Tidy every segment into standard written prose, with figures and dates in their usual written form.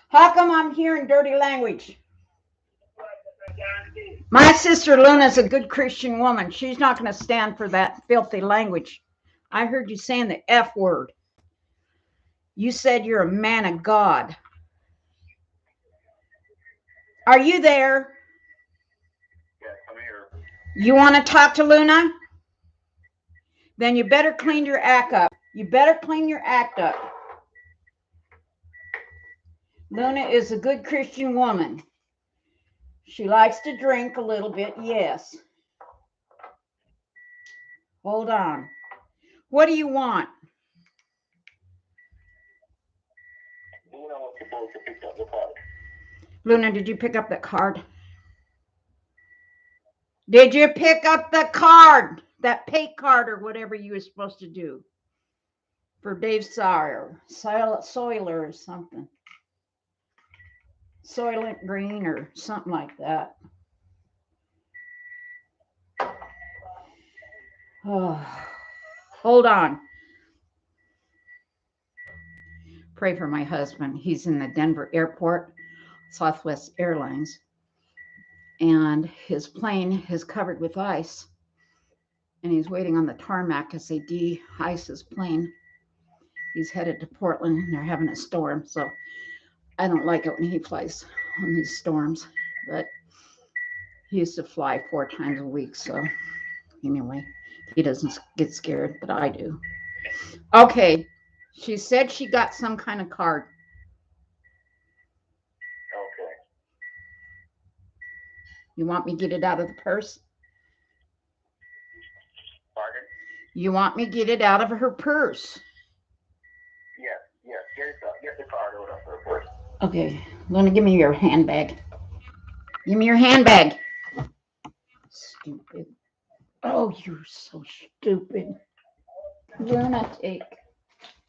How come I'm hearing dirty language? My sister Luna's a good Christian woman. She's not going to stand for that filthy language. I heard you saying the F word. You said you're a man of God. Are you there? Yes, I'm here. You want to talk to Luna? Then you better clean your act up. You better clean your act up. Luna is a good Christian woman. She likes to drink a little bit, yes. Hold on. What do you want? Luna was supposed to pick up the card. Luna, did you pick up that card? Did you pick up the card? That pay card or whatever you were supposed to do for Dave Sawyer, Soiler or something. Soylent Green or something like that. Oh, hold on. Pray for my husband. He's in the Denver airport, Southwest Airlines, and his plane is covered with ice, and he's waiting on the tarmac as they de-ice his plane. He's headed to Portland, and they're having a storm, so I don't like it when he flies on these storms, but he used to fly 4 times a week, so anyway, he doesn't get scared, but I do. Okay, she said she got some kind of card. Okay. You want me to get it out of the purse? Pardon? You want me to get it out of her purse? Yes. Get the card out of her first. Okay, Luna, give me your handbag. Give me your handbag. Stupid. Oh, you're so stupid. Lunatic.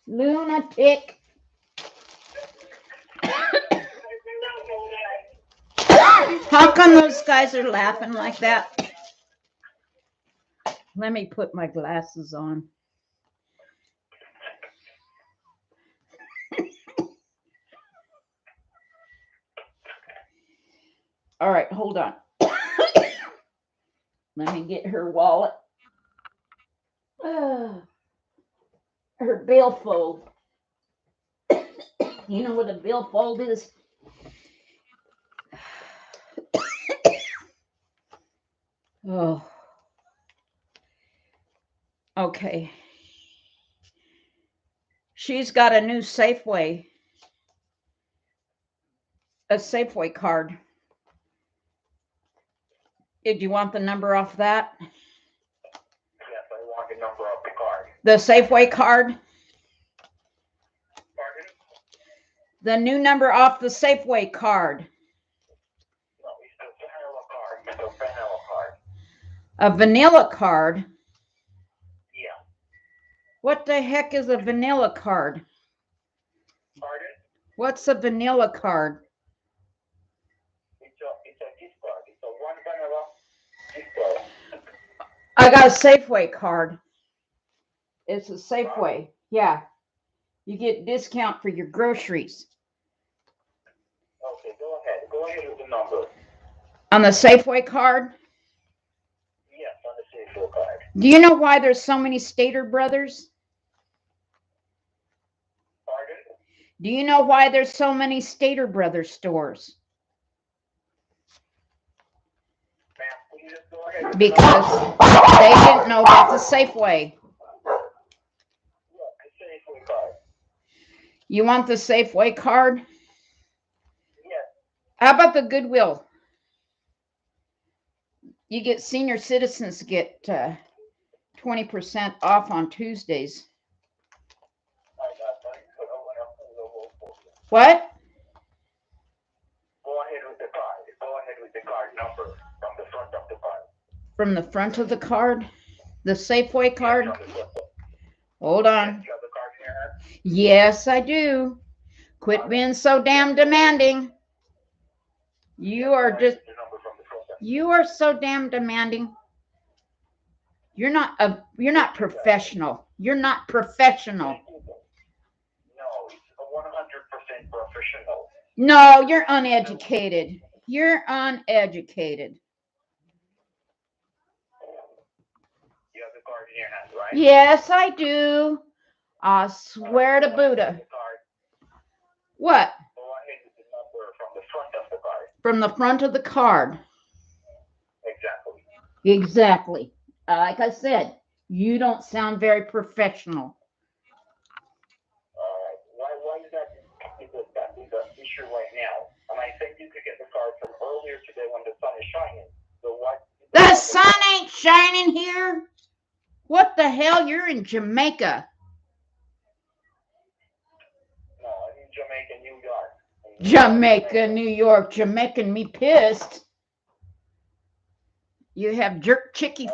Lunatic. How come those guys are laughing like that? Let me put my glasses on. All right, hold on. Let me get her wallet. Her billfold. You know what a billfold is? Oh. Okay. She's got a new Safeway card. Did you want the number off that? Yes, I want the number of the card. The Safeway card? Pardon? The new number off the Safeway card. No, it's the vanilla card. It's a vanilla card. A vanilla card? Yeah. What the heck is a vanilla card? Pardon? What's a vanilla card? It's a gift card. It's a one vanilla gift card. I got a Safeway card. It's a Safeway. Yeah. You get discount for your groceries. Okay, go ahead. Go ahead with the number. On the Safeway card? Yes, on the Safeway card. Do you know why there's so many Stater Brothers? Pardon? Do you know why there's so many Stater Brothers stores? Ma'am, please just go ahead with the Because number. they didn't know about the Safeway. Yeah, the Safeway card. You want the Safeway card? Yes. How about the Goodwill? You get senior citizens get 20% off on Tuesdays. What? Go ahead with the card. Go ahead with the card number from the front of the card. From the front of the card? The Safeway card? Yes, from the front. Hold on. You have the card in your hand? Yes, I do. Quit being so damn demanding. You are Go ahead just, with the number from the front. you are so damn demanding. You're not professional. You're not professional. No, it's a 100% professional. No, you're uneducated. You're uneducated. You have the card in your hand, right? Yes, I do. I swear to Buddha. The card. What? Go ahead with the number from the front of the card. From the front of the card. Exactly. Exactly. Like I said, you don't sound very professional. Why is that? Because that is the issue right now. And I think you could get the card from earlier today when the sun is shining. So what? The sun ain't shining here. What the hell? You're in Jamaica. No, I'm in Jamaica, New York. Jamaica, New York. You're making me pissed. You have jerk chicken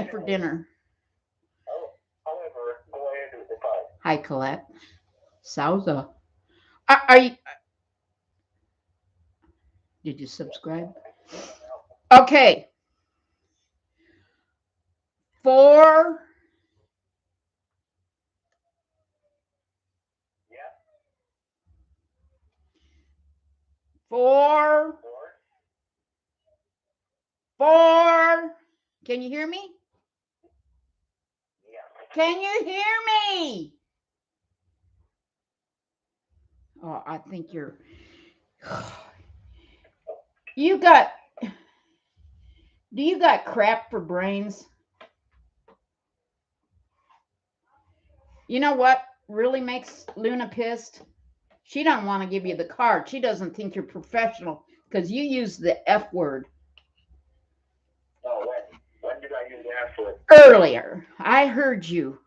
for dinner. However, go ahead with the card. Hi, Colette. Sauza. Are you? Did you subscribe? Okay. 4. Yeah. 4. 4. Can you hear me? Yeah. Can you hear me? Oh, I think you're. You got. Do you got crap for brains? You know what really makes Luna pissed? She don't want to give you the card. She doesn't think you're professional because you use the F word. Oh, when did I use the F word? Earlier. I heard you.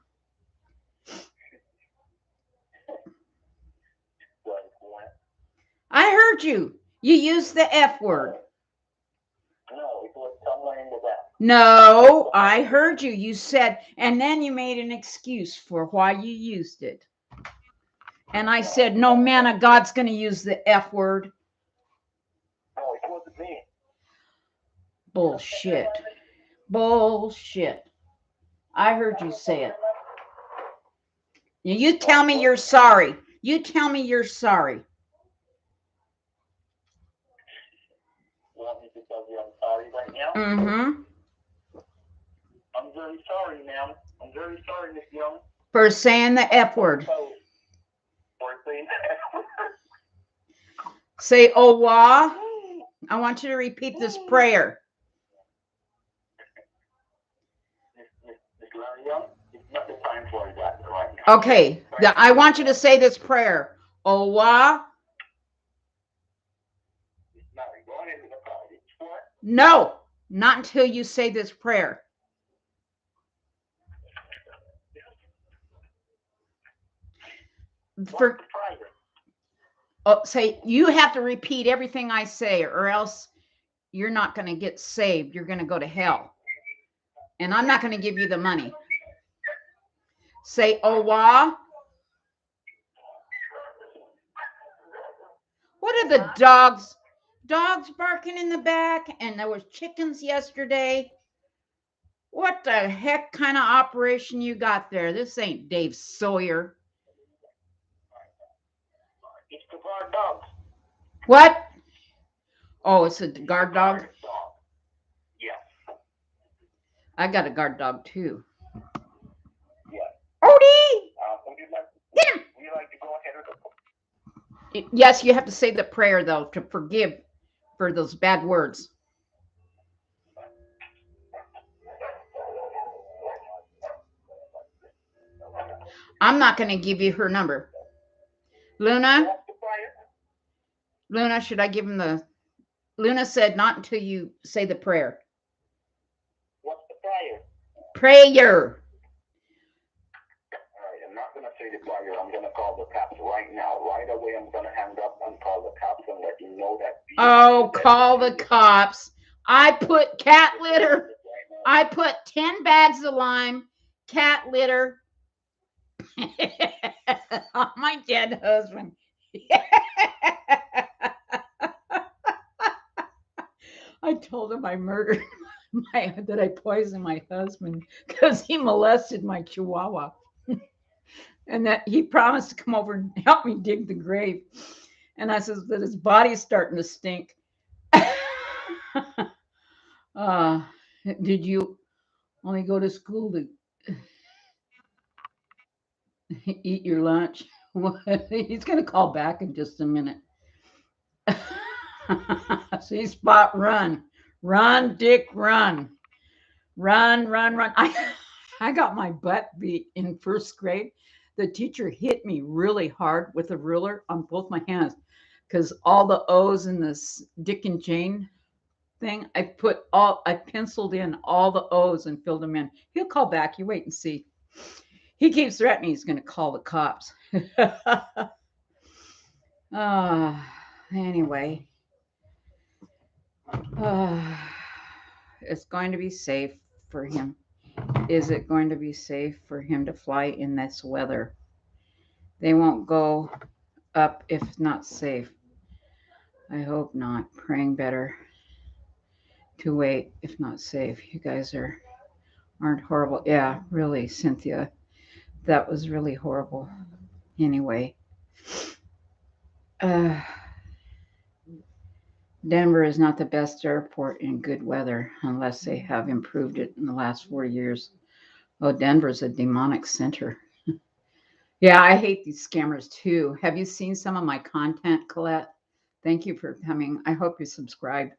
I heard you. You used the F word. No, it was somewhere in the back. No, I heard you. You said, and then you made an excuse for why you used it. And I said, no man of God's going to use the F word. No, it wasn't me. Bullshit. Bullshit. I heard you say it. You tell me you're sorry. You tell me you're sorry. You want me to tell you I'm sorry right now? Mm-hmm. I'm very sorry, ma'am. I'm very sorry, Miss Young. For saying the F word. For saying the F word. Say, oh, wah. I want you to repeat this prayer. Miss Young, it's not the time for that right now. Okay. I want you to say this prayer. Oh, wah. Go ahead with the card. It's what? No, not until you say this prayer. Say you have to repeat everything I say, or else you're not going to get saved. You're going to go to hell, and I'm not going to give you the money. Say, oh, wah. What are the dogs barking in the back? And there was chickens yesterday. What the heck kind of operation you got there? This ain't Dave Sawyer. It's the guard dog. What? Oh, it's a guard dog? Yeah. I got a guard dog too. Yeah. Odie! Get him! Would you like to go ahead with the... Yes, you have to say the prayer though to forgive for those bad words. I'm not going to give you her number. Luna, should I give him the... Luna said not until you say the prayer. What's the prayer? Prayer. All right, I'm not going to say the prayer. I'm going to call the cops right now. Right away, I'm going to hang up and call the cops and let you know that... Oh, call the cops. I put cat litter. I put 10 bags of lime, cat litter on my dead husband. I told him I murdered that I poisoned my husband because he molested my chihuahua. And that he promised to come over and help me dig the grave. And I says that his body's starting to stink. uh, did you only go to school to eat your lunch? He's going to call back in just a minute. See, Spot, run. Run, Dick, run. Run, run, run. I got my butt beat in first grade. The teacher hit me really hard with a ruler on both my hands because all the O's in this Dick and Jane thing, I penciled in all the O's and filled them in. He'll call back. You wait and see. He keeps threatening he's going to call the cops. Anyway, it's going to be safe for him. Is it going to be safe for him to fly in this weather? They won't go up if not safe. I hope not. Praying better to wait if not safe. You guys aren't horrible. Yeah, really, Cynthia. That was really horrible. Anyway, Denver is not the best airport in good weather unless they have improved it in the last 4 years. Oh, Denver's a demonic center. Yeah, I hate these scammers too. Have you seen some of my content, Colette? Thank you for coming. I hope you subscribe.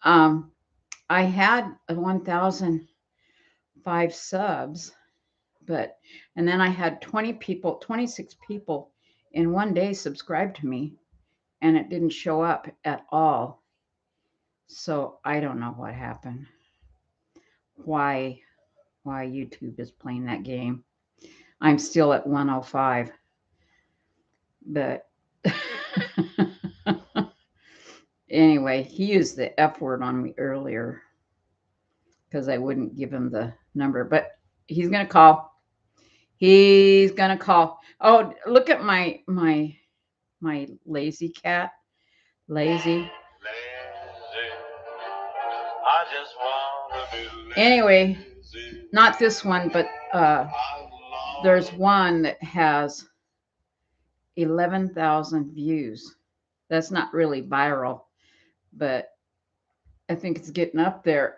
I had 1,005 subs, and then I had 26 people in one day subscribe to me, and it didn't show up at all. So I don't know what happened. Why YouTube is playing that game. I'm still at 105. But anyway, he used the F word on me earlier because I wouldn't give him the number. But he's gonna call. He's gonna call. Oh, look at my lazy cat. Lazy. Anyway, not this one, but there's one that has 11,000 views. That's not really viral, but I think it's getting up there.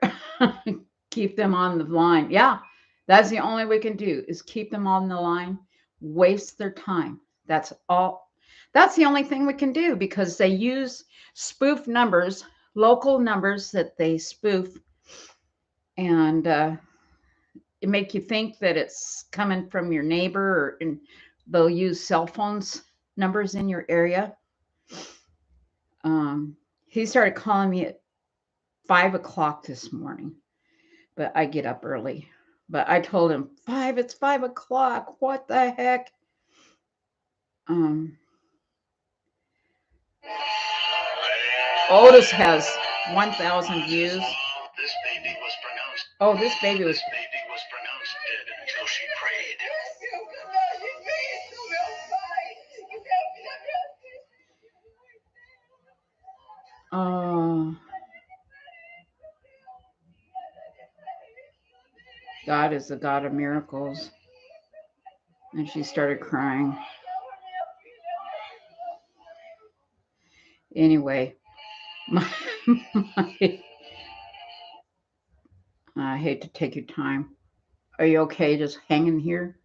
Keep them on the line. Yeah, that's the only we can do is keep them on the line, waste their time. That's all. That's the only thing we can do because they use spoof numbers, local numbers that they spoof, and it make you think that it's coming from your neighbor, and they'll use cell phones numbers in your area. He started calling me at 5 o'clock this morning, but I get up early. But I told him, it's 5 o'clock. What the heck? Otis has 1,000 views. This baby was pronounced. Oh, this baby was pronounced dead until she prayed. God is the God of miracles. And she started crying. Anyway, I hate to take your time. Are you okay just hanging here?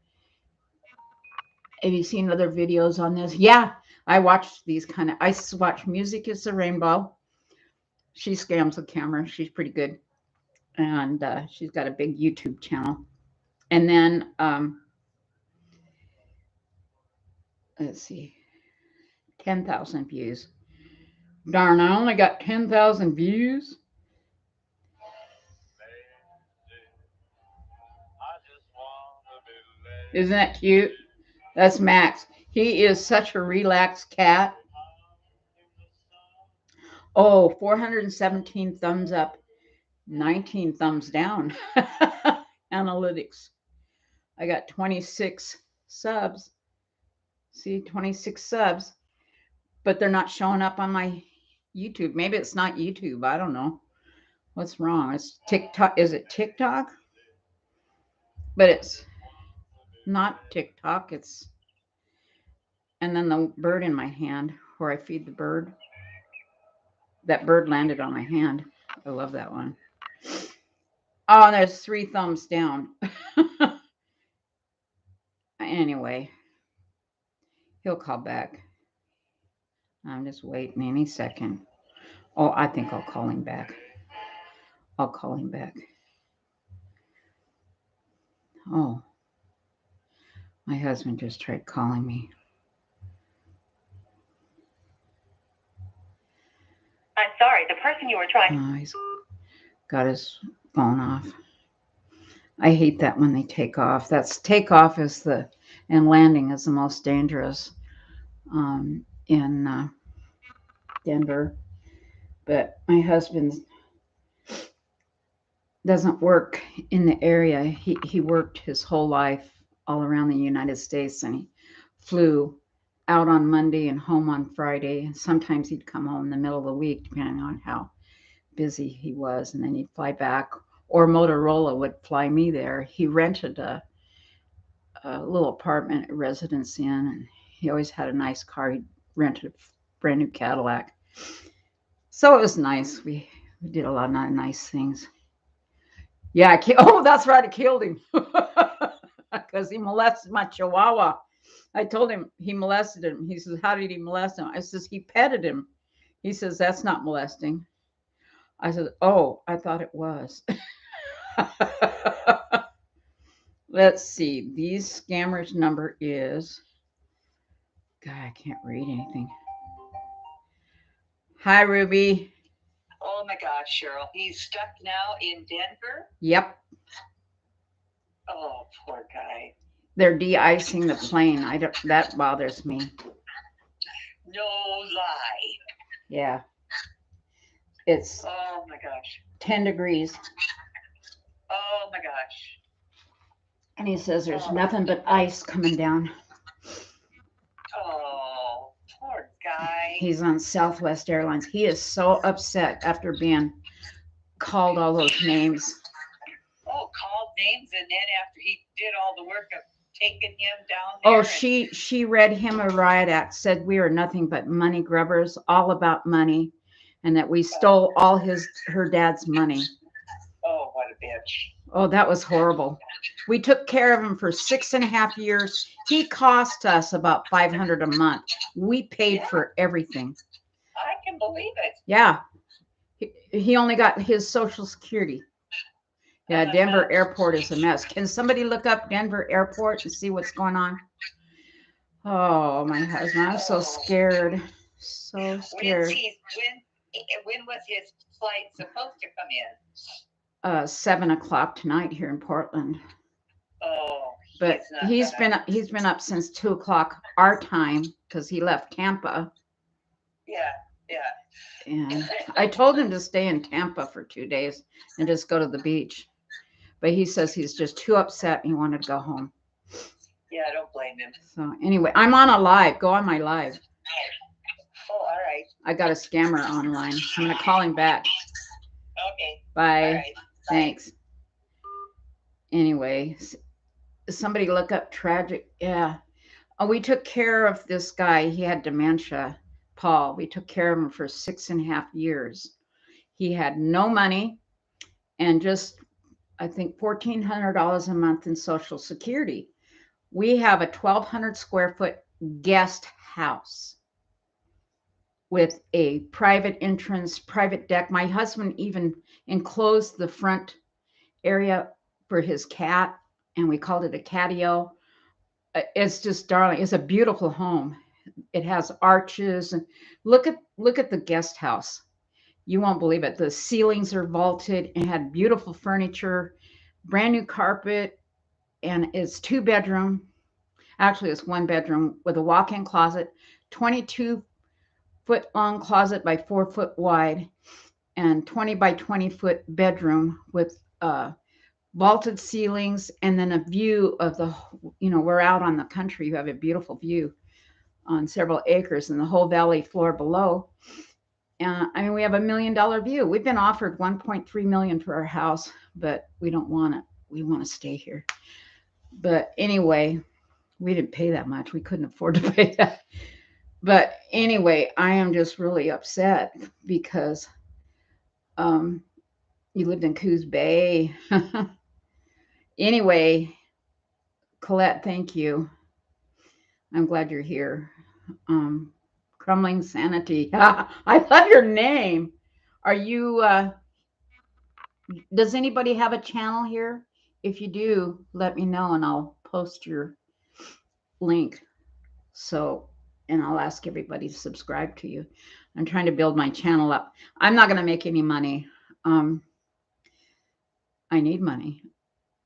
Have you seen other videos on this? Yeah, I watch these I watch Music is the Rainbow. She scams the camera. She's pretty good. And she's got a big YouTube channel. And then, let's see, 10,000 views. Darn, I only got 10,000 views. Isn't that cute? That's Max. He is such a relaxed cat. Oh, 417 thumbs up, 19 thumbs down. Analytics. I got 26 subs. See, 26 subs. But they're not showing up on my YouTube. Maybe it's not YouTube. I don't know. What's wrong? It's TikTok. Is it TikTok? But it's not TikTok. And then the bird in my hand. where I feed the bird. That bird landed on my hand. I love that one. Oh, and there's 3 thumbs down. Anyway, he'll call back. I'm just waiting any second. Oh, I think I'll call him back. I'll call him back. Oh, my husband just tried calling me. I'm sorry, the person you were trying. Oh, he's got his phone off. I hate that when they take off. That's takeoff is and landing is the most dangerous in Denver. But my husband doesn't work in the area. He worked his whole life all around the United States, and he flew out on Monday and home on Friday. And sometimes he'd come home in the middle of the week, depending on how busy he was, and then he'd fly back. Or Motorola would fly me there. He rented a little apartment residence in, and he always had a nice car. He rented a brand new Cadillac. So it was nice. We did a lot of nice things. Yeah, oh, that's right. I killed him because he molested my Chihuahua. I told him he molested him. He says, how did he molest him? I says, he petted him. He says, that's not molesting. I said, oh, I thought it was. Let's see. These scammers' number is, God, I can't read anything. Hi, Ruby. Oh my gosh, Cheryl. He's stuck now in Denver? Yep. Oh, poor guy. They're de-icing the plane. That bothers me. No lie. Yeah. It's oh my gosh. 10 degrees. Oh my gosh. And he says there's nothing but ice coming down. Oh, poor guy. He's on Southwest Airlines. He is so upset after being called all those names. Oh, called names, and then after he did all the work of taking him down there. Oh, she read him a riot act, said we are nothing but money grubbers, all about money, and that we stole all her dad's money. Oh, what a bitch. Oh, that was horrible. We took care of him for 6.5 years. He cost us about $500 a month. We paid for everything. I can believe it. Yeah. He only got his Social Security. Yeah, Denver Airport is a mess. Can somebody look up Denver Airport and see what's going on? Oh, my husband, I'm so scared. So scared. When was his flight supposed to come in? 7 o'clock tonight here in Portland. Oh, but he's been up since 2 o'clock our time because he left Tampa. Yeah. And I told him to stay in Tampa for 2 days and just go to the beach. But he says he's just too upset and he wanted to go home. Yeah, I don't blame him. So anyway, I'm on a live. Go on my live. Oh, all right. I got a scammer online. I'm going to call him back. Okay. Bye. All right. Thanks. Anyway, somebody look up tragic. Yeah. We took care of this guy. He had dementia, Paul. We took care of him for 6.5 years. He had no money and just, I think, $1,400 a month in Social Security. We have a 1,200 square foot guest house with a private entrance, private deck. My husband even enclosed the front area for his cat, and we called it a catio. It's just darling. It's a beautiful home. It has arches, and look at the guest house. You won't believe it. The ceilings are vaulted and had beautiful furniture, brand new carpet, and it's 2-bedroom. Actually, it's 1-bedroom with a walk-in closet, 22-foot long closet by 4-foot wide, and 20 by 20 foot bedroom with vaulted ceilings, and then a view of we're out on the country. You have a beautiful view on several acres and the whole valley floor below. And we have $1 million view. We've been offered $1.3 million for our house, but we don't want it. We want to stay here. But anyway, we didn't pay that much. We couldn't afford to pay that. But anyway, I am just really upset because um, you lived in Coos Bay. Anyway, Colette, thank you. I'm glad you're here. Um, Crumbling Sanity. I love your name. Are you, does anybody have a channel here? If you do, let me know and I'll post your link. So, and I'll ask everybody to subscribe to you. I'm trying to build my channel up. I'm not going to make any money. Um, I need money.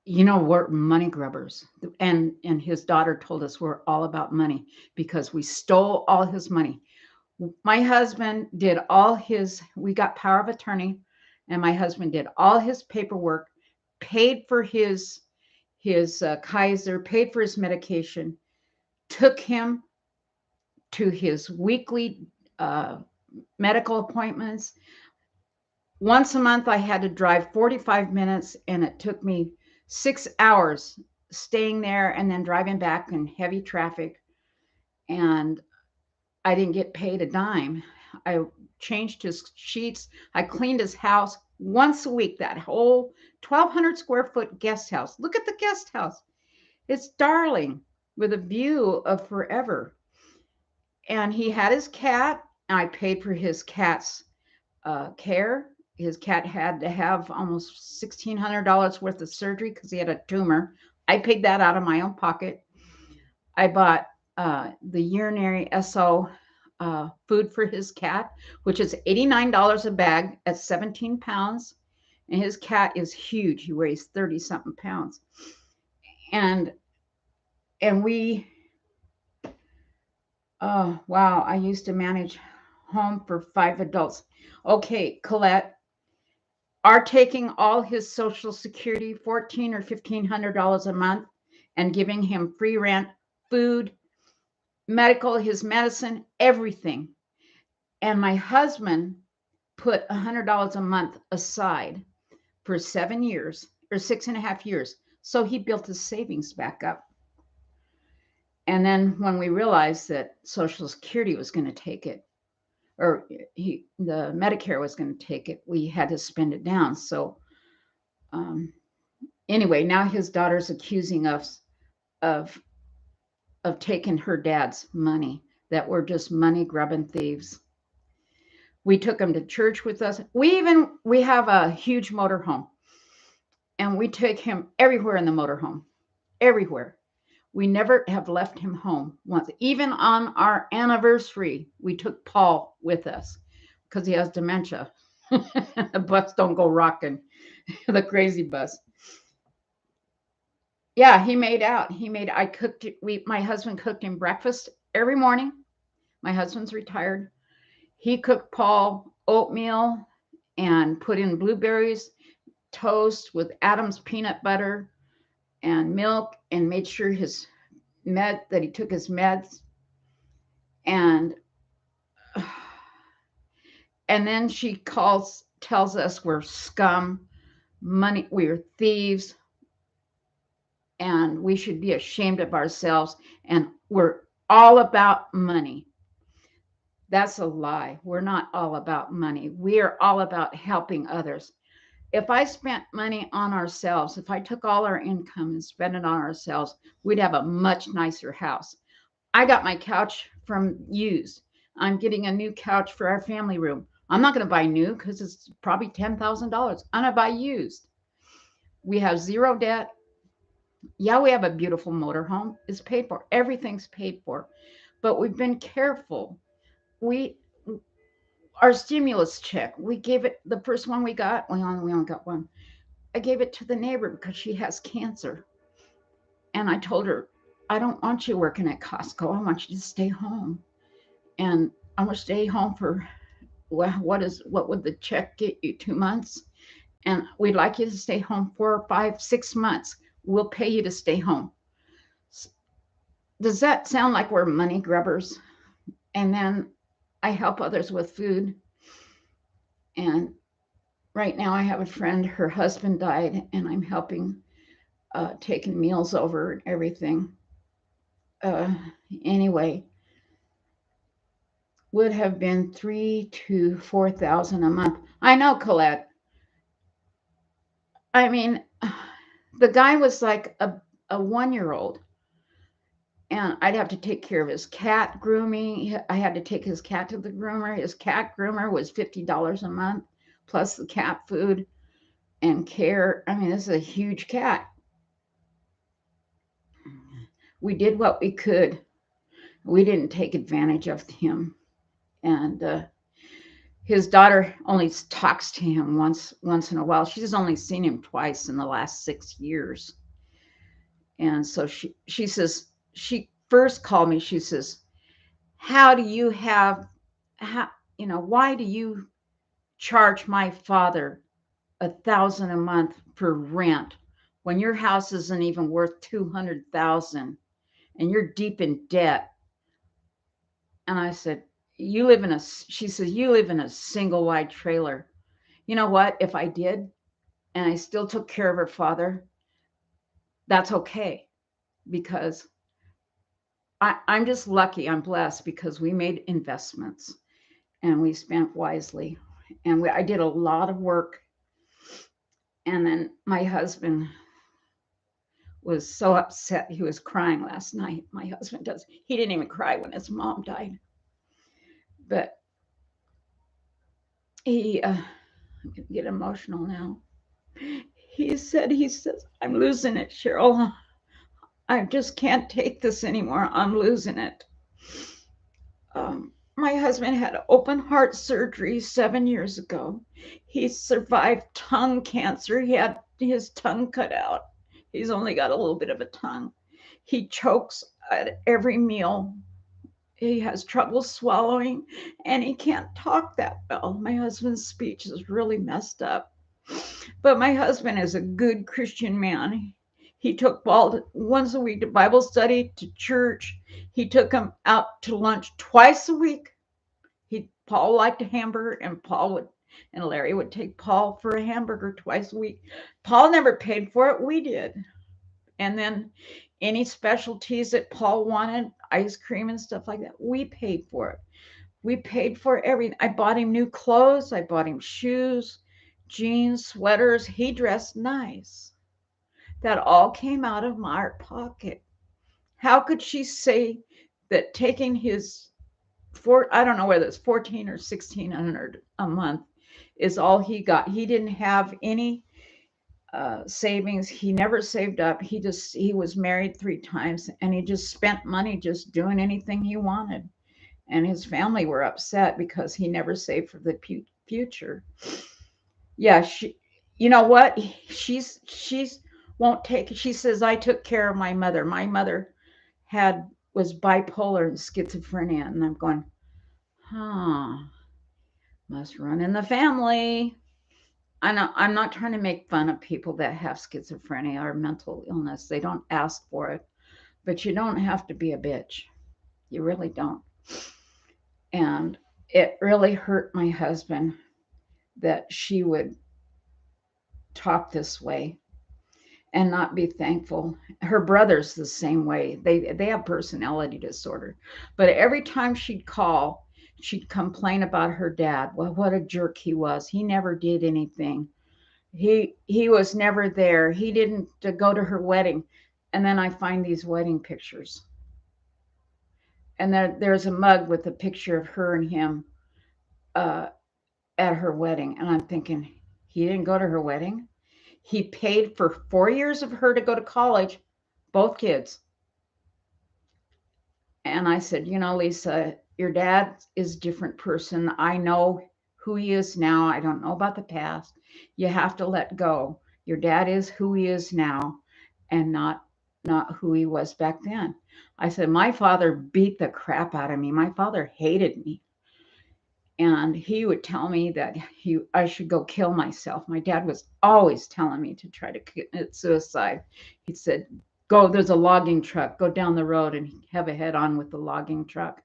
You know, we're money grubbers. And his daughter told us we're all about money because we stole all his money. My husband did all his, we got power of attorney, and my husband did all his paperwork, paid for his Kaiser, paid for his medication, took him to his weekly medical appointments. Once a month, I had to drive 45 minutes, and it took me 6 hours staying there and then driving back in heavy traffic. And I didn't get paid a dime. I changed his sheets. I cleaned his house once a week, that whole 1,200 square foot guest house. Look at the guest house. It's darling with a view of forever. And he had his cat. And I paid for his cat's care. His cat had to have almost $1,600 worth of surgery because he had a tumor. I paid that out of my own pocket. I bought the urinary SO food for his cat, which is $89 a bag at 17 pounds. And his cat is huge. He weighs 30 something pounds. And we, oh, wow, I used to manage home for 5 adults. Okay, Colette, are taking all his social security, $1,400 or $1,500 a month, and giving him free rent, food, medical, his medicine, everything. And my husband put $100 a month aside for 7 years or 6.5 years. So he built his savings back up. And then when we realized that Social Security was going to take it, or the Medicare was going to take it, we had to spend it down. So anyway, now his daughter's accusing us of taking her dad's money, that we're just money grubbing thieves. We took him to church with us. We have a huge motorhome, and we take him everywhere in the motorhome, everywhere. We never have left him home once. Even on our anniversary, we took Paul with us because he has dementia. The bus don't go rocking, the crazy bus. Yeah, he made out. I cooked it. My husband cooked him breakfast every morning. My husband's retired. He cooked Paul oatmeal and put in blueberries, toast with Adam's peanut butter and milk, and made sure that he took his meds. And then she tells us we're scum, we're thieves, and we should be ashamed of ourselves, and we're all about money. That's a lie. We're not all about money. We are all about helping others. If I spent money on ourselves, if I took all our income and spent it on ourselves, we'd have a much nicer house. I got my couch from used. I'm getting a new couch for our family room. I'm not going to buy new because it's probably $10,000. I'm going to buy used. We have zero debt. Yeah, we have a beautiful motorhome. It's paid for. Everything's paid for. But we've been careful. Our stimulus check, we gave it, the first one we got, we only got one. I gave it to the neighbor because she has cancer. And I told her, I don't want you working at Costco. I want you to stay home. And I'm going to stay home for, what would the check get you, 2 months? And we'd like you to stay home 4, 5, 6 months. We'll pay you to stay home. Does that sound like we're money grubbers? And then I help others with food. And right now I have a friend, her husband died, and I'm helping taking meals over and everything. Anyway, would have been 3 to 4,000 a month. I know, Colette. I mean, the guy was like a 1-year-old, and I'd have to take care of his cat grooming. I had to take his cat to the groomer. His cat groomer was $50 a month, plus the cat food and care. I mean, this is a huge cat. We did what we could. We didn't take advantage of him. And his daughter only talks to him once in a while. She's only seen him twice in the last 6 years. And so she says, she first called me. She says, how do you have, how, why do you charge my father 1,000 a month for rent when your house isn't even worth 200,000 and you're deep in debt? And I said, she says, you live in a single wide trailer. You know what? If I did and I still took care of her father, that's okay, because I'm just lucky. I'm blessed because we made investments and we spent wisely. And I did a lot of work. And then my husband was so upset. He was crying last night. My husband does. He didn't even cry when his mom died. But he get emotional now. He says, I'm losing it, Cheryl. I just can't take this anymore. I'm losing it. My husband had open heart surgery 7 years ago. He survived tongue cancer. He had his tongue cut out. He's only got a little bit of a tongue. He chokes at every meal. He has trouble swallowing, and he can't talk that well. My husband's speech is really messed up. But my husband is a good Christian man. He took Paul once a week to Bible study, to church. He took him out to lunch twice a week. Paul liked a hamburger, and Larry would take Paul for a hamburger twice a week. Paul never paid for it. We did. And then any specialties that Paul wanted, ice cream and stuff like that, we paid for it. We paid for everything. I bought him new clothes. I bought him shoes, jeans, sweaters. He dressed nice. That all came out of my pocket. How could she say that taking his I don't know whether it's 14 or 1,600 a month is all he got? He didn't have any savings. He never saved up. He was married 3 times, and he just spent money just doing anything he wanted. And his family were upset because he never saved for the future. Yeah, you know what? She's won't take it. She says, I took care of my mother. My mother was bipolar and schizophrenia. And I'm going, must run in the family. I'm not trying to make fun of people that have schizophrenia or mental illness. They don't ask for it, but you don't have to be a bitch. You really don't. And it really hurt my husband that she would talk this way and not be thankful. Her brother's the same way. They have personality disorder. But every time she'd call, she'd complain about her dad. Well, what a jerk he was. He never did anything. He was never there. He didn't go to her wedding. And then I find these wedding pictures. And there's a mug with a picture of her and him at her wedding. And I'm thinking, he didn't go to her wedding? He paid for 4 years of her to go to college, both kids. And I said, Lisa, your dad is a different person. I know who he is now. I don't know about the past. You have to let go. Your dad is who he is now, and not who he was back then. I said, my father beat the crap out of me. My father hated me. And he would tell me that I should go kill myself. My dad was always telling me to try to commit suicide. He said, go, there's a logging truck, go down the road and have a head on with the logging truck.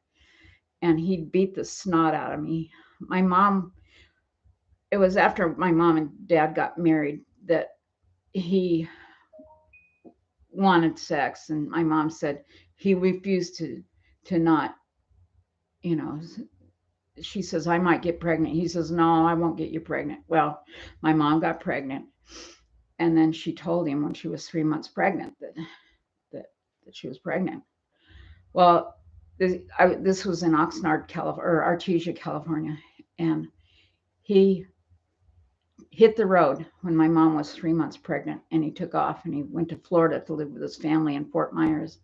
And he'd beat the snot out of me. My mom, it was after my mom and dad got married that he wanted sex. And my mom said he refused to not, she says, I might get pregnant. He says, no, I won't get you pregnant. Well, my mom got pregnant. And then she told him when she was 3 months pregnant that, that she was pregnant. Well, this was in Oxnard, California, or Artesia, California. And he hit the road when my mom was 3 months pregnant, and he took off and he went to Florida to live with his family in Fort Myers.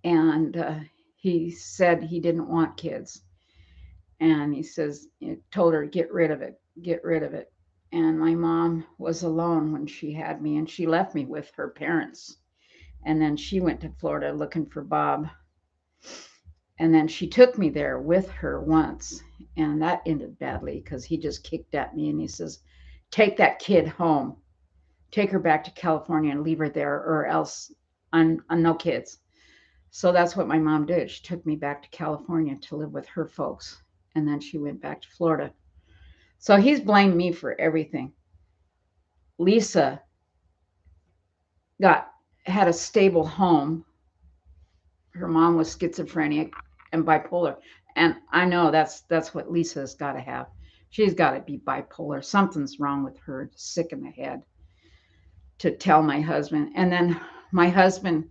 And he said he didn't want kids. And he says, told her, get rid of it, get rid of it. And my mom was alone when she had me, and she left me with her parents. And then she went to Florida looking for Bob. And then she took me there with her once. And that ended badly because he just kicked at me and he says, take that kid home. Take her back to California and leave her there, or else on no kids. So that's what my mom did. She took me back to California to live with her folks. And then she went back to Florida. So he's blamed me for everything. Lisa had a stable home. Her mom was schizophrenic and bipolar. And I know that's what Lisa's got to have. She's got to be bipolar. Something's wrong with her, sick in the head, to tell my husband. And then my husband,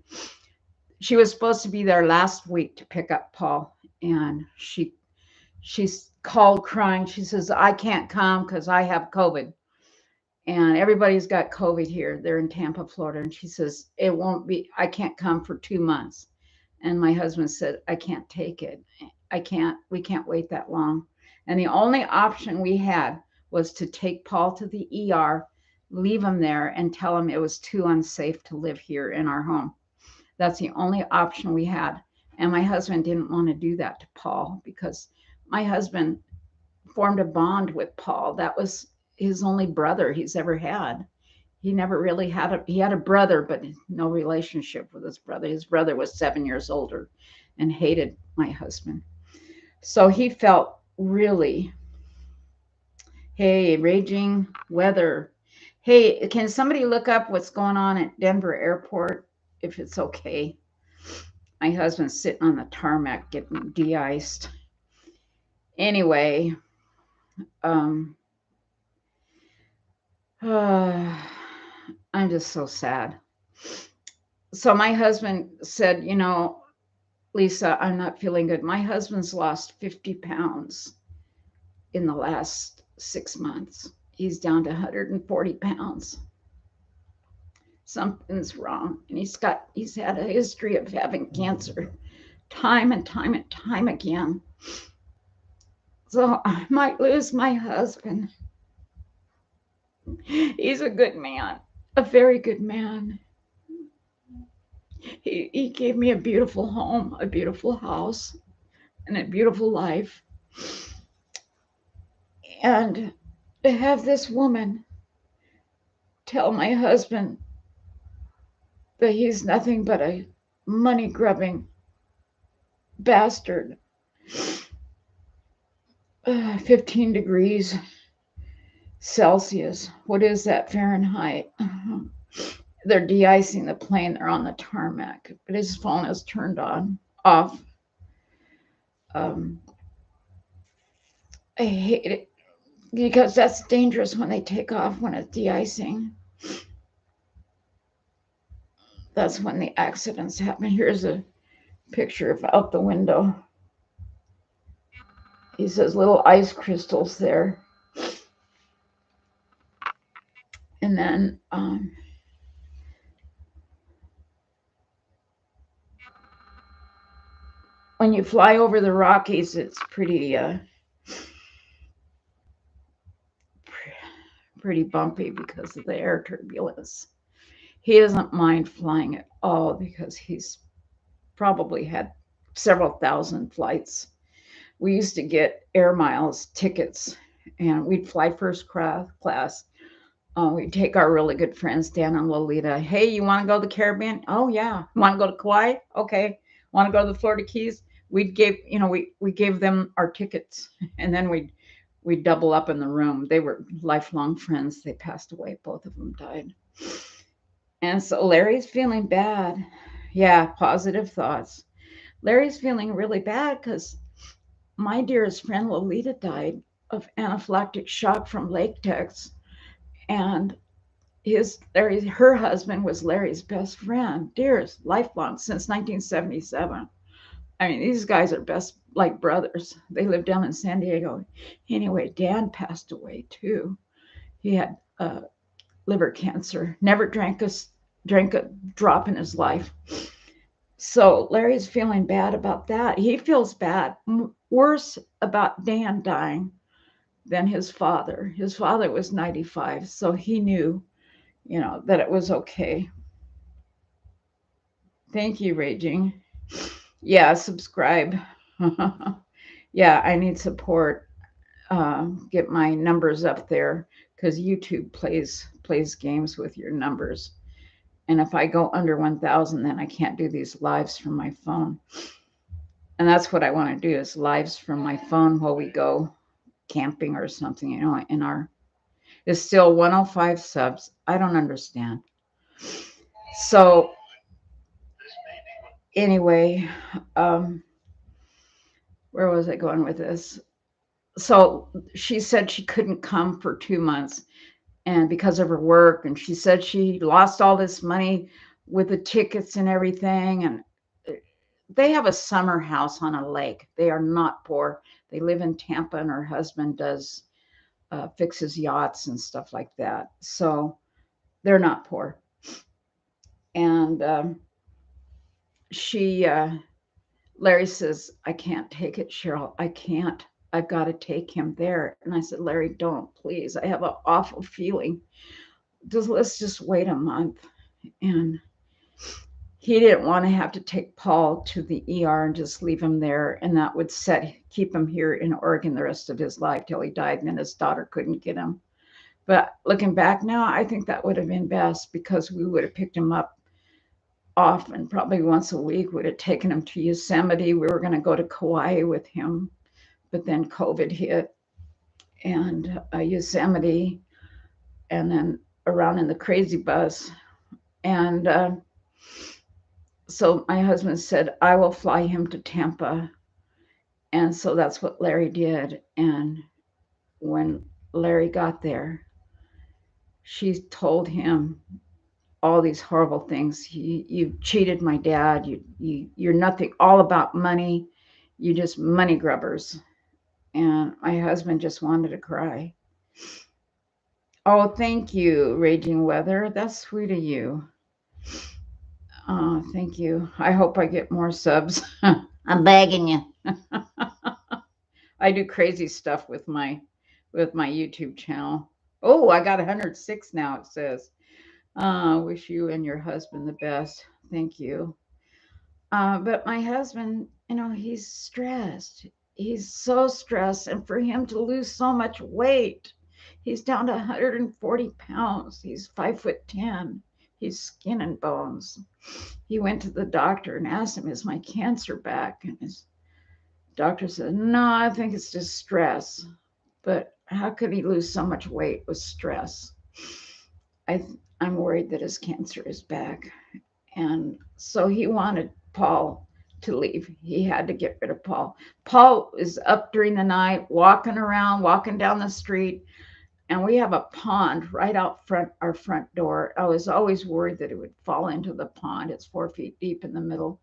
she was supposed to be there last week to pick up Paul. And she's called crying. She says, I can't come because I have COVID. And everybody's got COVID here. They're in Tampa, Florida. And she says, I can't come for 2 months. And my husband said, I can't take it. We can't wait that long. And the only option we had was to take Paul to the ER, leave him there, and tell him it was too unsafe to live here in our home. That's the only option we had. And my husband didn't want to do that to Paul because my husband formed a bond with Paul. That was his only brother he's ever had. He never really he had a brother, but no relationship with his brother. His brother was 7 years older and hated my husband. So he felt really, hey, raging weather. Hey, can somebody look up what's going on at Denver Airport, if it's okay? My husband's sitting on the tarmac getting de-iced. Anyway, I'm just so sad. So my husband said, Lisa, I'm not feeling good. My husband's lost 50 pounds in the last 6 months. He's down to 140 pounds. Something's wrong. And he's had a history of having cancer time and time and time again. So I might lose my husband. He's a good man, a very good man. He gave me a beautiful home, a beautiful house, and a beautiful life. And to have this woman tell my husband that he's nothing but a money grubbing bastard. 15 degrees Celsius. What is that Fahrenheit? They're de-icing the plane. They're on the tarmac, but his phone is turned off. I hate it because that's dangerous when they take off when it's de-icing. That's when the accidents happen. Here's a picture of out the window. He says little ice crystals there. And then when you fly over the Rockies, it's pretty bumpy because of the air turbulence. He doesn't mind flying at all because he's probably had several thousand flights. We used to get air miles tickets, and we'd fly first class. We'd take our really good friends, Dan and Lolita. Hey, you want to go to the Caribbean? Oh yeah. Want to go to Kauai? Okay. Want to go to the Florida Keys? We gave them our tickets, and then we'd double up in the room. They were lifelong friends. They passed away. Both of them died. And so Larry's feeling bad. Yeah, positive thoughts. Larry's feeling really bad because my dearest friend Lolita died of anaphylactic shock from latex, and her husband was Larry's best friend, dearest, lifelong since 1977. I mean, these guys are best like brothers. They live down in San Diego. Anyway, Dan passed away too. He had liver cancer. Never drank a drop in his life. So Larry's feeling bad about that. He feels bad, worse about Dan dying than his father. His father was 95, so he knew, that it was okay. Thank you, Raging. Yeah, subscribe. Yeah, I need support. Get my numbers up there because YouTube plays games with your numbers. And if I go under 1,000, then I can't do these lives from my phone. And that's what I want to do is lives from my phone while we go camping or something, it's still 105 subs. I don't understand. So anyway, where was I going with this? So she said she couldn't come for 2 months and because of her work. And she said she lost all this money with the tickets and everything. And they have a summer house on a lake. They are not poor. They live in Tampa, and her husband does fixes yachts and stuff like that. So they're not poor. And Larry says, I can't take it, Cheryl. I can't. I've got to take him there. And I said, Larry, don't, please. I have an awful feeling. Let's just wait a month. And he didn't want to have to take Paul to the ER and just leave him there. And that would keep him here in Oregon the rest of his life till he died. And then his daughter couldn't get him. But looking back now, I think that would have been best because we would have picked him up often, probably once a week, would have taken him to Yosemite. We were going to go to Kauai with him, but then COVID hit and Yosemite, and then around in the crazy bus. And so my husband said, I will fly him to Tampa. And so that's what Larry did. And when Larry got there, she told him all these horrible things. You cheated my dad. You're nothing, all about money. You just money grubbers. And my husband just wanted to cry. Oh, thank you, Raging Weather. That's sweet of you. Thank you. I hope I get more subs. I'm begging you. I do crazy stuff with my YouTube channel. Oh, I got 106 now, it says. Wish you and your husband the best. Thank you. But my husband, he's stressed. He's so stressed. And for him to lose so much weight, he's down to 140 pounds. He's 5'10". He's skin and bones. He went to the doctor and asked him, is my cancer back? And his doctor said, no, I think it's just stress. But how could he lose so much weight with stress? I'm worried that his cancer is back. And so he wanted Paul to leave. He had to get rid of Paul. Paul is up during the night, walking around, walking down the street. And we have a pond right out front, our front door. I was always worried that it would fall into the pond. It's 4 feet deep in the middle.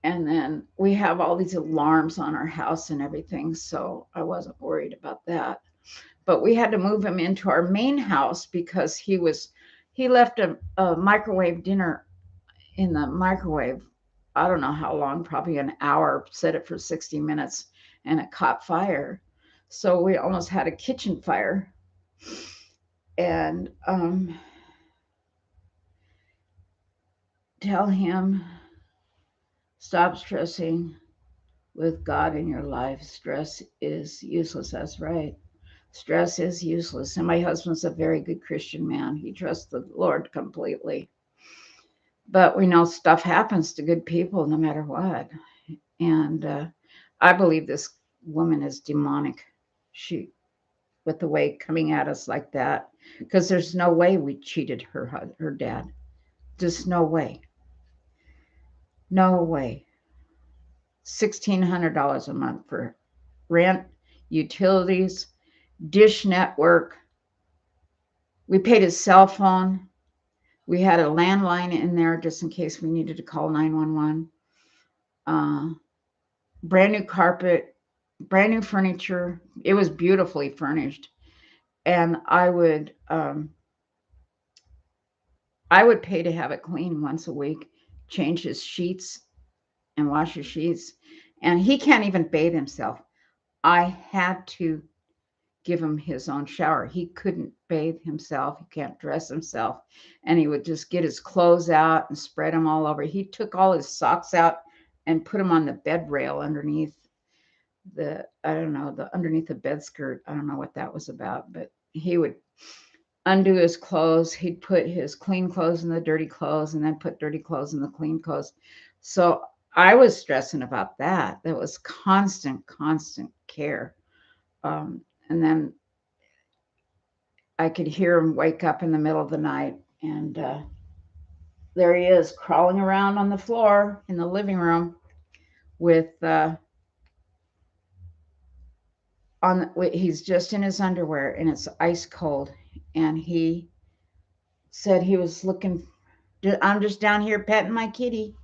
And then we have all these alarms on our house and everything. So I wasn't worried about that. But we had to move him into our main house because he left a microwave dinner in the microwave. I don't know how long, probably an hour, set it for 60 minutes, and it caught fire. So we almost had a kitchen fire. And tell him, stop stressing with God in your life. Stress is useless. That's right. Stress is useless. And my husband's a very good Christian man. He trusts the Lord completely. But we know stuff happens to good people no matter what. And I believe this woman is demonic. With the way coming at us like that, because there's no way we cheated her dad. Just no way. No way. $1,600 a month for rent, utilities, dish network. We paid his cell phone. We had a landline in there just in case we needed to call 911. Brand new carpet, brand new furniture. It was beautifully furnished. And I would pay to have it cleaned once a week, change his sheets and wash his sheets. And he can't even bathe himself. I had to give him his own shower. He couldn't bathe himself. He can't dress himself. And he would just get his clothes out and spread them all over. He took all his socks out and put them on the bed rail underneath underneath the bed skirt. I don't know what that was about, but he would undo his clothes. He'd put his clean clothes in the dirty clothes and then put dirty clothes in the clean clothes. So I was stressing about that. That was constant care. And then I could hear him wake up in the middle of the night, and there he is crawling around on the floor in the living room with he's just in his underwear and it's ice cold. And he said he was looking, I'm just down here petting my kitty.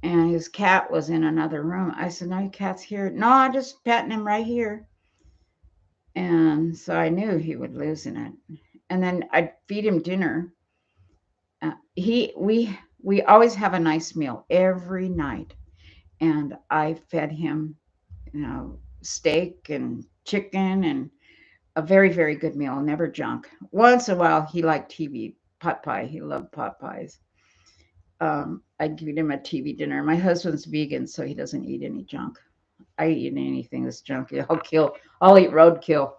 And his cat was in another room. I said, no, your cat's here. No, I'm just petting him right here. And so I knew he would lose in it. And then I'd feed him dinner. We always have a nice meal every night. And I fed him, steak and chicken and a very, very good meal, never junk. Once in a while, he liked TV, pot pie. He loved pot pies. I'd give him a TV dinner. My husband's vegan, so he doesn't eat any junk. I eat anything that's junky. I'll eat roadkill.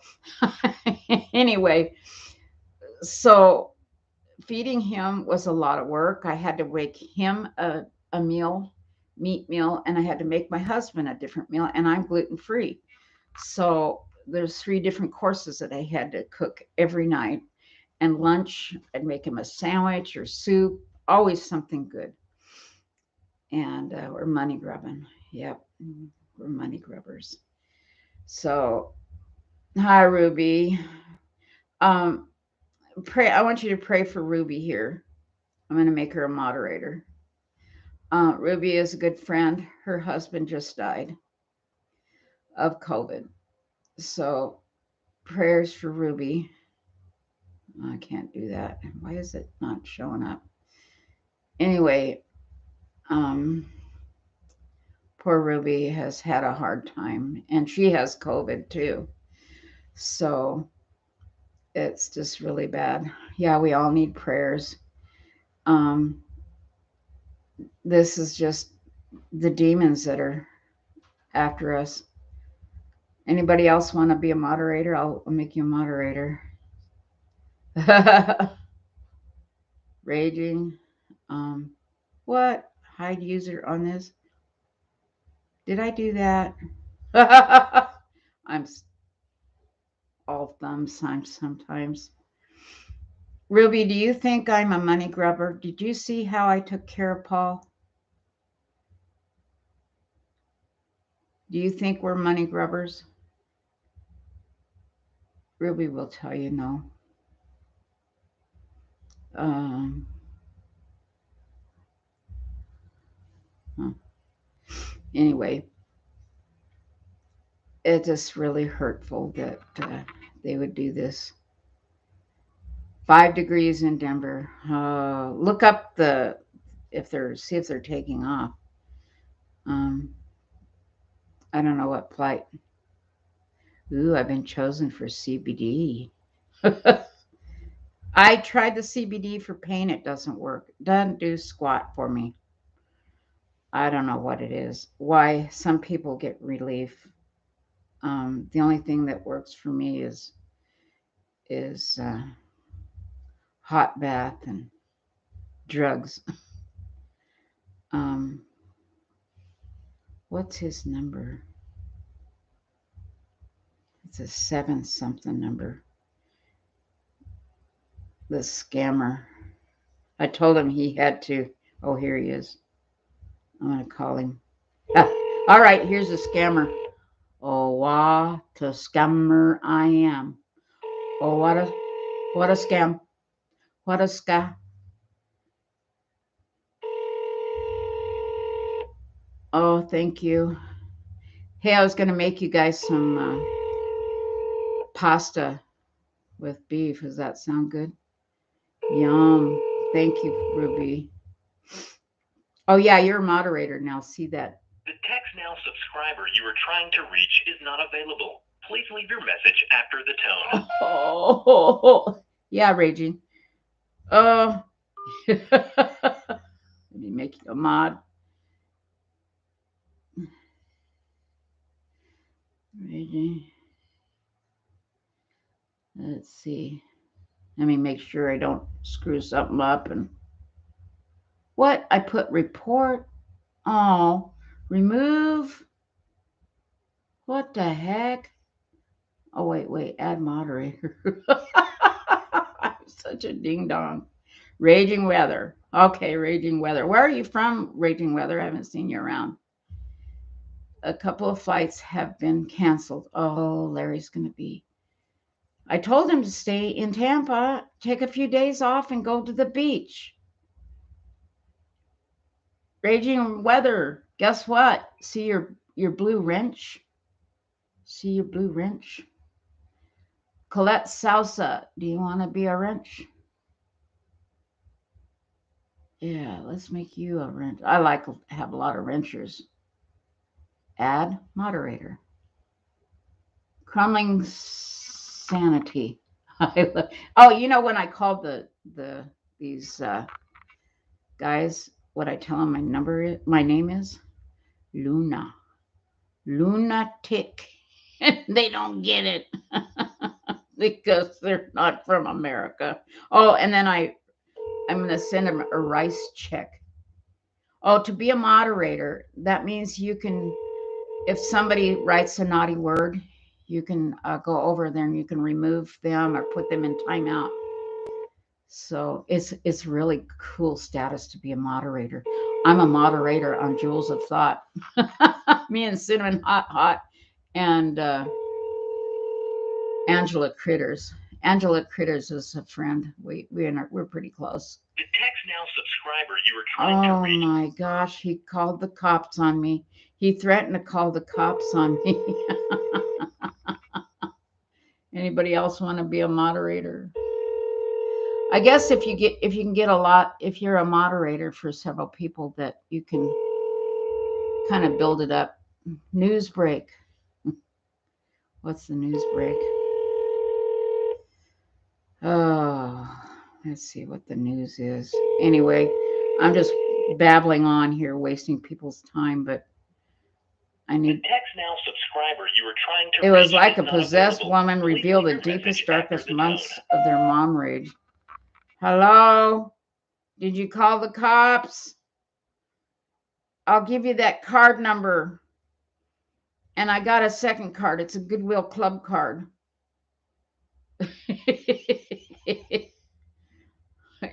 Anyway, so feeding him was a lot of work. I had to make him a meat meal, and I had to make my husband a different meal, and I'm gluten-free. So there's 3 different courses that I had to cook every night. And lunch, I'd make him a sandwich or soup, always something good. And we're money grubbing. Yep, we're money grubbers. So, hi, Ruby. I want you to pray for Ruby here. I'm going to make her a moderator. Ruby is a good friend. Her husband just died of COVID. So, prayers for Ruby. I can't do that. Why is it not showing up? Anyway, poor Ruby has had a hard time, and she has COVID too. So it's just really bad. Yeah, we all need prayers. This is just the demons that are after us. Anybody else want to be a moderator? I'll make you a moderator. Raging. What? Hide user on this? Did I do that? I'm all thumbs sometimes. Ruby, do you think I'm a money grubber? Did you see how I took care of Paul? Do you think we're money grubbers? Ruby will tell you no. Anyway, it's just really hurtful that they would do this. 5 degrees in Denver. Look up see if they're taking off. I don't know what flight. Ooh, I've been chosen for CBD. I tried the CBD for pain. It doesn't work. Doesn't do squat for me. I don't know what it is. Why some people get relief. The only thing that works for me is hot bath and drugs. What's his number? It's a 7 something number. The scammer. I told him he had to. Oh, here he is. I'm going to call him. All right, here's the scammer. Oh, what a scammer I am. Oh, what a scam. What a scam. Oh, thank you. Hey, I was going to make you guys some pasta with beef. Does that sound good? Yum. Thank you, Ruby. Oh, yeah, you're a moderator now. See that? The text now subscriber you are trying to reach is not available. Please leave your message after the tone. Oh, yeah, Raging. Oh, let me make you a mod. Raging. Let's see. Let me make sure I don't screw something up. And what? I put report. Oh, remove. What the heck? Oh, wait. Add moderator. I'm such a ding dong. Raging Weather. Okay, Raging Weather. Where are you from, Raging Weather? I haven't seen you around. A couple of flights have been canceled. Oh, Larry's going to be. I told him to stay in Tampa, take a few days off, and go to the beach. Raging Weather. Guess what? See your blue wrench? See your blue wrench? Colette Salsa. Do you want to be a wrench? Yeah, let's make you a wrench. I like to have a lot of wrenchers. Add moderator. Crumbling sanity. Oh, you know when I called these guys, what I tell them my name is Luna, lunatic. They don't get it because they're not from America. Oh, and then I'm gonna send them a rice check. Oh, to be a moderator, that means you can, if somebody writes a naughty word, you can go over there and you can remove them or put them in timeout. So it's really cool status to be a moderator. I'm a moderator on Jewels of Thought. Me and Cinnamon Hot and Angela Critters. Angela Critters is a friend. We're pretty close. The text now subscriber you are trying to reach. Oh my gosh, he called the cops on me. He threatened to call the cops on me. Anybody else want to be a moderator? I guess if you can get a lot, if you're a moderator for several people, that you can kind of build it up. News break. What's the news break? Oh, let's see what the news is. Anyway, I'm just babbling on here, wasting people's time, but I need. The text now subscriber you are trying to It was reach like is a not possessed available. woman Please revealed the leave your deepest, message after darkest the months tone. of their mom rage. Hello? Did you call the cops? I'll give you that card number. And I got a second card. It's a Goodwill Club card.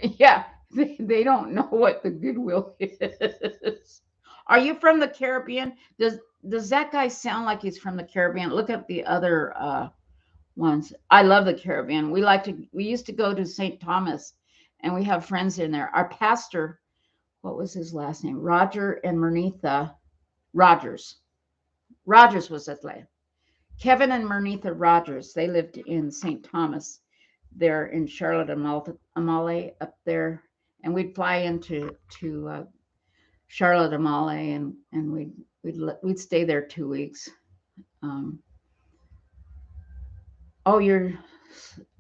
Yeah, they don't know what the Goodwill is. Are you from the Caribbean? Does that guy sound like he's from the Caribbean? Look at the other ones. I love the Caribbean. We used to go to St. Thomas, and we have friends in there. Our pastor, what was his last name? Roger and Mernitha Rogers. Rogers was his name. Kevin and Mernitha Rogers. They lived in St. Thomas. They're in Charlotte Amalie up there, and we'd fly into Charlotte Amalie, and we'd stay there 2 weeks. Oh,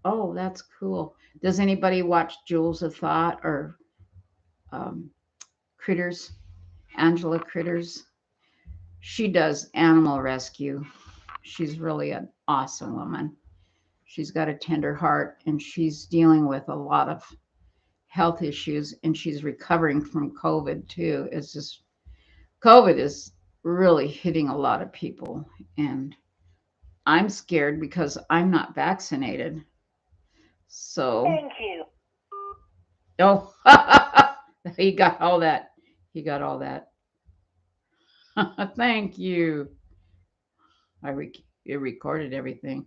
oh, that's cool. Does anybody watch Jewels of Thought or Critters? Angela Critters. She does animal rescue. She's really an awesome woman. She's got a tender heart, and she's dealing with a lot of health issues, and she's recovering from COVID too. It's just COVID is really hitting a lot of people, and I'm scared because I'm not vaccinated. So Thank you. oh, he got all that. He got all that. Thank you. It recorded everything.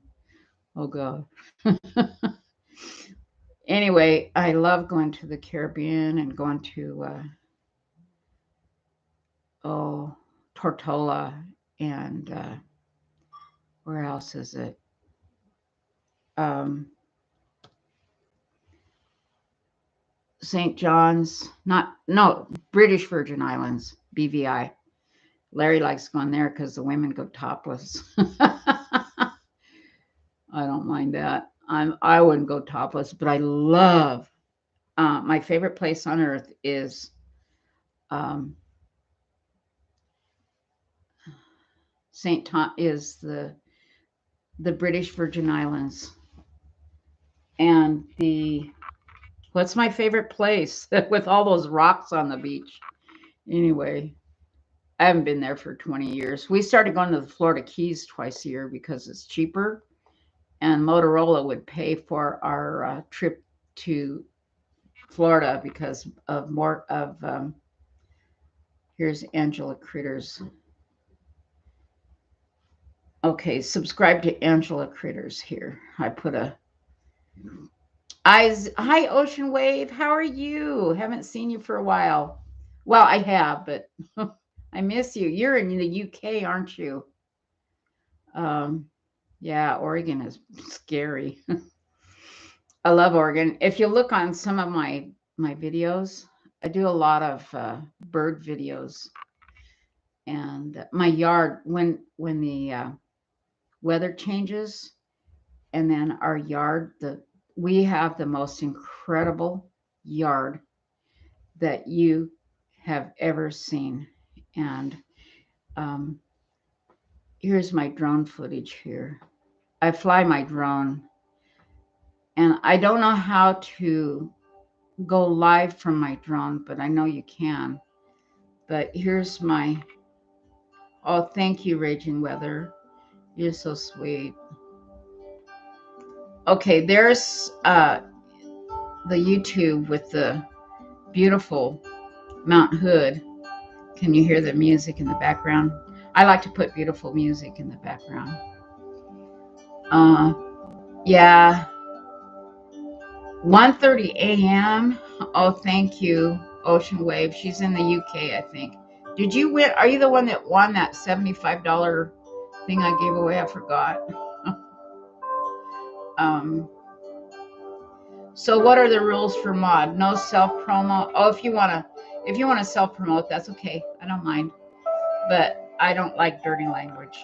Oh God. Anyway, I love going to the Caribbean and going to oh Tortola and where else is it? Um, St. John's, not no British Virgin Islands, BVI. Larry likes going there because the women go topless. I don't mind that. I wouldn't go topless, but I love. My favorite place on earth is um, St. Tom is the British Virgin Islands, and the what's my favorite place with all those rocks on the beach. Anyway, I haven't been there for 20 years. We started going to the Florida Keys twice a year because it's cheaper, and Motorola would pay for our trip to Florida because of more of. Here's Angela Critters. Okay, subscribe to Angela Critters here. I put a eyes. Hi, Ocean Wave. How are you? Haven't seen you for a while. Well, I have, but I miss you. You're in the UK, aren't you? Yeah, Oregon is scary. I love Oregon. If you look on some of my videos, I do a lot of bird videos, and my yard when the weather changes, and then our yard we have the most incredible yard that you have ever seen. And um, here's my drone footage here. I fly my drone, and I don't know how to go live from my drone, but I know you can. But here's my, oh, thank you, Raging Weather. You're so sweet. Okay, there's the YouTube with the beautiful Mount Hood. Can you hear the music in the background? I like to put beautiful music in the background. Yeah, 1:30 a.m. Oh, thank you, Ocean Wave. She's in the UK, I think. Did you win? Are you the one that won that $75 thing I gave away? I forgot. So what are the rules for mod? No self promo. Oh, if you wanna self promote, that's okay. I don't mind. But I don't like dirty language.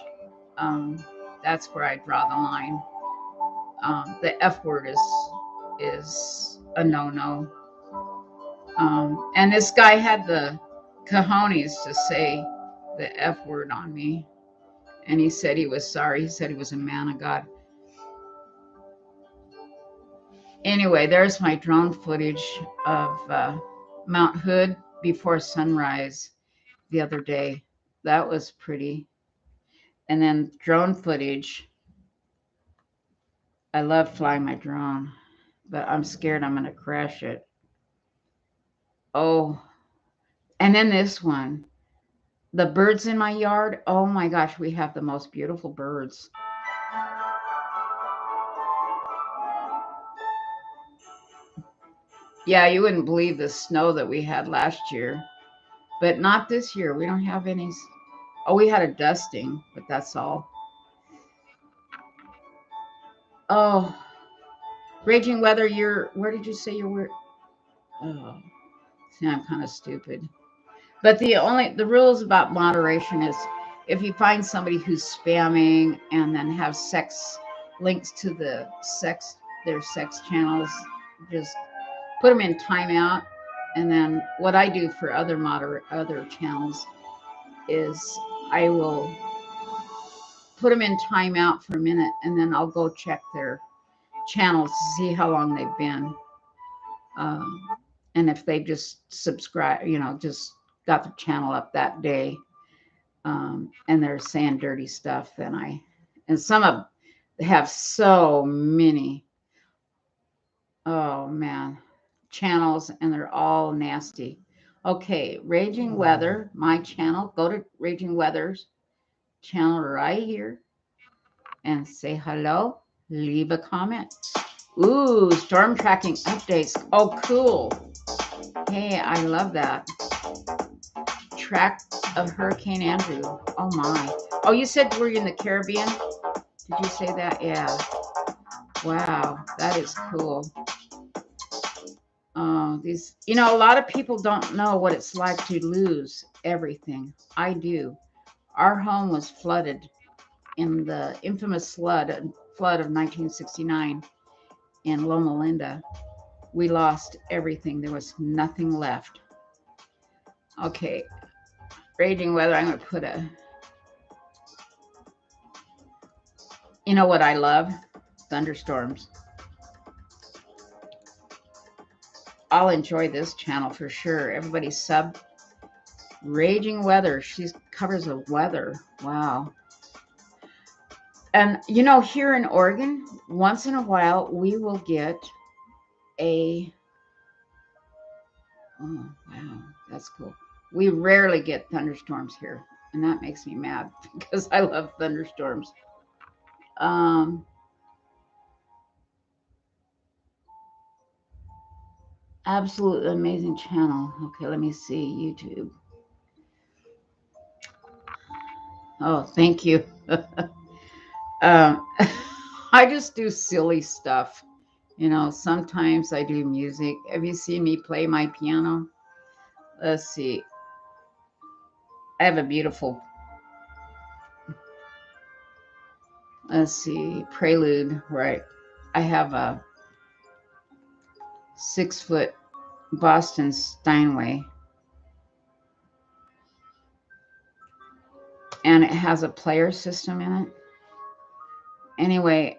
That's where I draw the line. The F word is a no-no. And this guy had the cojones to say the F word on me. And he said he was sorry. He said he was a man of God. Anyway, there's my drone footage of Mount Hood before sunrise the other day. That was pretty. And then drone footage. I love flying my drone, but I'm scared I'm going to crash it. Oh, and then this one. The birds in my yard. Oh my gosh, we have the most beautiful birds. Yeah, you wouldn't believe the snow that we had last year, but not this year. We don't have any. Oh, we had a dusting, but that's all. Oh, Raging Weather, where did you say you were? Oh, see, I'm kind of stupid. But the rules about moderation is if you find somebody who's spamming and then have sex links to their sex channels, just put them in timeout. And then what I do for other channels is I will put them in timeout for a minute, and then I'll go check their channels to see how long they've been. And if they just subscribe, just got the channel up that day, and they're saying dirty stuff, and some of have so many, oh man, channels, and they're all nasty. Okay, Raging Weather, my channel. Go to Raging Weather's channel right here. and say hello, leave a comment. Ooh, storm tracking updates. Oh, cool. Hey, I love that. Track of Hurricane Andrew. Oh my. Oh, you said we're in the Caribbean? Did you say that? Yeah. Wow, that is cool. A lot of people don't know what it's like to lose everything. I do. Our home was flooded in the infamous flood of 1969 in Loma Linda. We lost everything. There was nothing left. Okay, raging weather. I'm going to put you know what I love? Thunderstorms. I'll enjoy this channel for sure. Everybody sub raging weather. She covers the weather. Wow. And here in Oregon, once in a while, we will get oh, wow, that's cool. We rarely get thunderstorms here, and that makes me mad because I love thunderstorms. Absolutely amazing channel. Okay, let me see YouTube. Oh, thank you. I just do silly stuff. Sometimes I do music. Have you seen me play my piano? Let's see. I have a beautiful, prelude, right? I have a 6-foot Boston Steinway, and it has a player system in it. Anyway,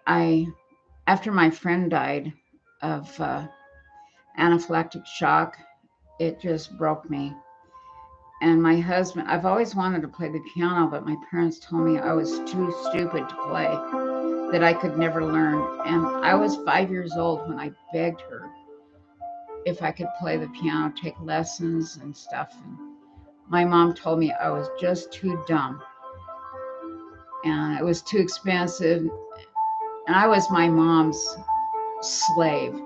after my friend died of anaphylactic shock, it just broke me. And my husband, I've always wanted to play the piano, but my parents told me I was too stupid to play, that I could never learn. And I was 5 years old when I begged her if I could play the piano, take lessons and stuff. And my mom told me I was just too dumb and it was too expensive. And I was my mom's slave.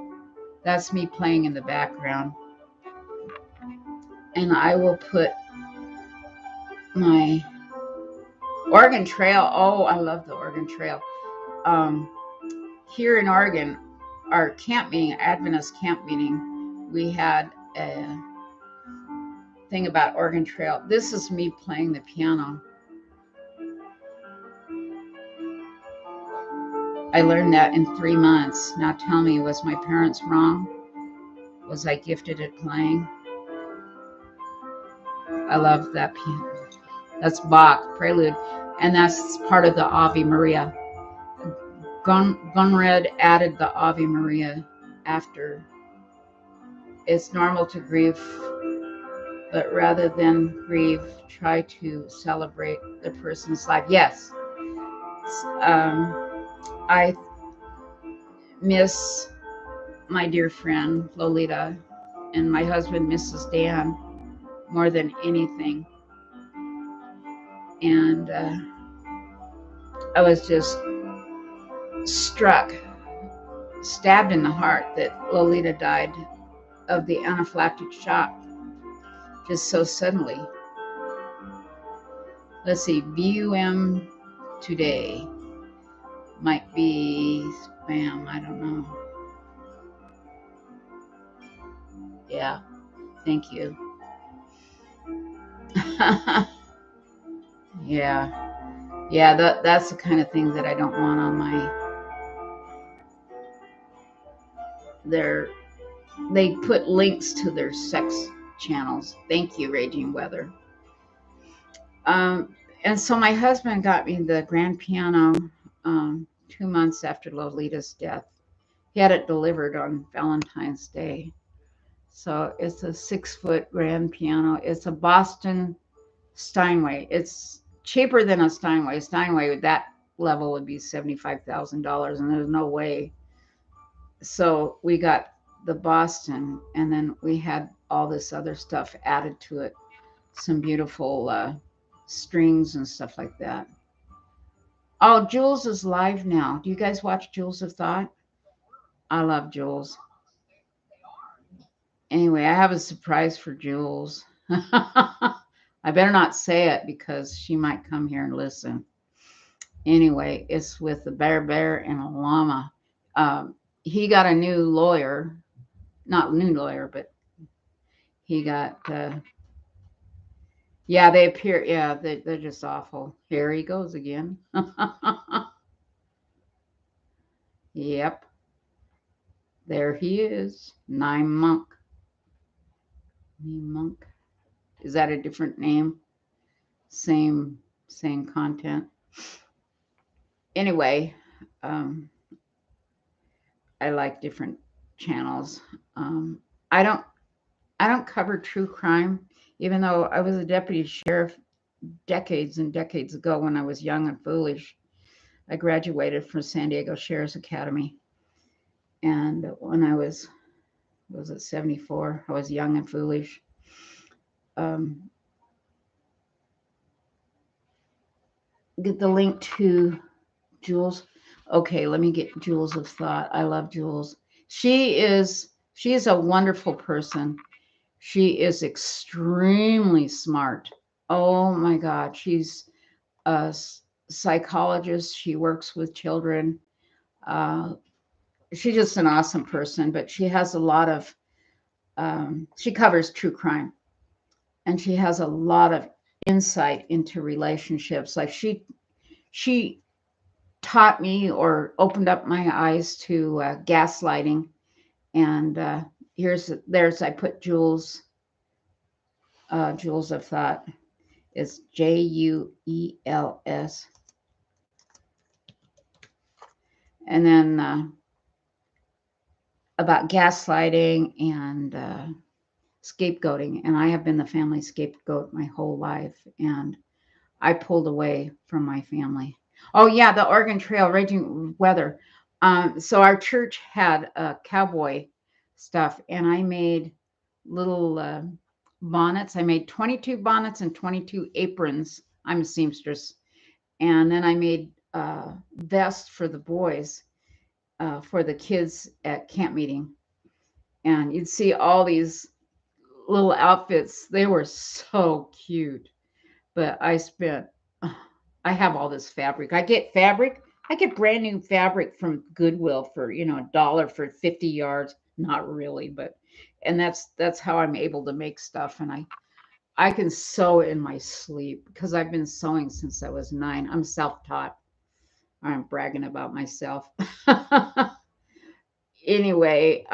That's me playing in the background. And I will put my Oregon Trail. Oh, I love the Oregon Trail. Here in Oregon, our camp meeting, Adventist camp meeting, we had a thing about Oregon Trail. This is me playing the piano. I learned that in 3 months. Now tell me, was my parents wrong? Was I gifted at playing? I love that piano. That's Bach, Prelude, and that's part of the Ave Maria. Gunred added the Ave Maria after. It's normal to grieve, but rather than grieve, try to celebrate the person's life. Yes. I miss my dear friend Lolita, and my husband misses Dan more than anything. And I was just stabbed in the heart that Lolita died of the anaphylactic shock just so suddenly. Let's see, VUM today might be spam, I don't know. Yeah, thank you. Yeah, that's the kind of thing that I don't want on my they put links to their sex channels. Thank you, Raging Weather. And so my husband got me the grand piano 2 months after Lolita's death. He had it delivered on Valentine's Day. So it's a 6-foot grand piano. It's a Boston Steinway. It's cheaper than a Steinway. Steinway at that level would be $75,000, and there's no way. So we got the Boston, and then we had all this other stuff added to it. Some beautiful strings and stuff like that. Oh, Jules is live now. Do you guys watch Jules of Thought? I love Jules. Anyway, I have a surprise for Jules. I better not say it because she might come here and listen. Anyway, it's with the bear and a llama. He got a new lawyer, not new lawyer, but he got, yeah, they appear, yeah, they're just awful. Here he goes again. Yep, there he is. Nine Monk. Monk. Is that a different name? Same content. Anyway, um, I like different channels. Um, I don't I don't cover true crime, even though I was a deputy sheriff decades and decades ago when I was young and foolish. I graduated from San Diego Sheriff's Academy, and when I was it 74, I was young and foolish. Um, get the link to Jules. Okay, let me get Jules of Thought. I love Jules. She is a wonderful person. She is extremely smart. Oh my God, she's a psychologist. She works with children. Uh, she's just an awesome person, but she has a lot of, she covers true crime, and she has a lot of insight into relationships. Like she taught me or opened up my eyes to gaslighting. And there's I put Jules of Thought. It's Juels. And then about gaslighting and scapegoating. And I have been the family scapegoat my whole life. And I pulled away from my family. Oh, yeah, the Oregon Trail, Raging Weather. So our church had cowboy stuff, and I made little bonnets. I made 22 bonnets and 22 aprons. I'm a seamstress. And then I made vests for the boys, for the kids at camp meeting. And you'd see all these little outfits. They were so cute. But I have all this fabric. I get fabric. I get brand new fabric from Goodwill for, $1 for 50 yards. Not really, but, and that's how I'm able to make stuff. And I can sew in my sleep because I've been sewing since I was 9. I'm self-taught. I'm bragging about myself. Anyway,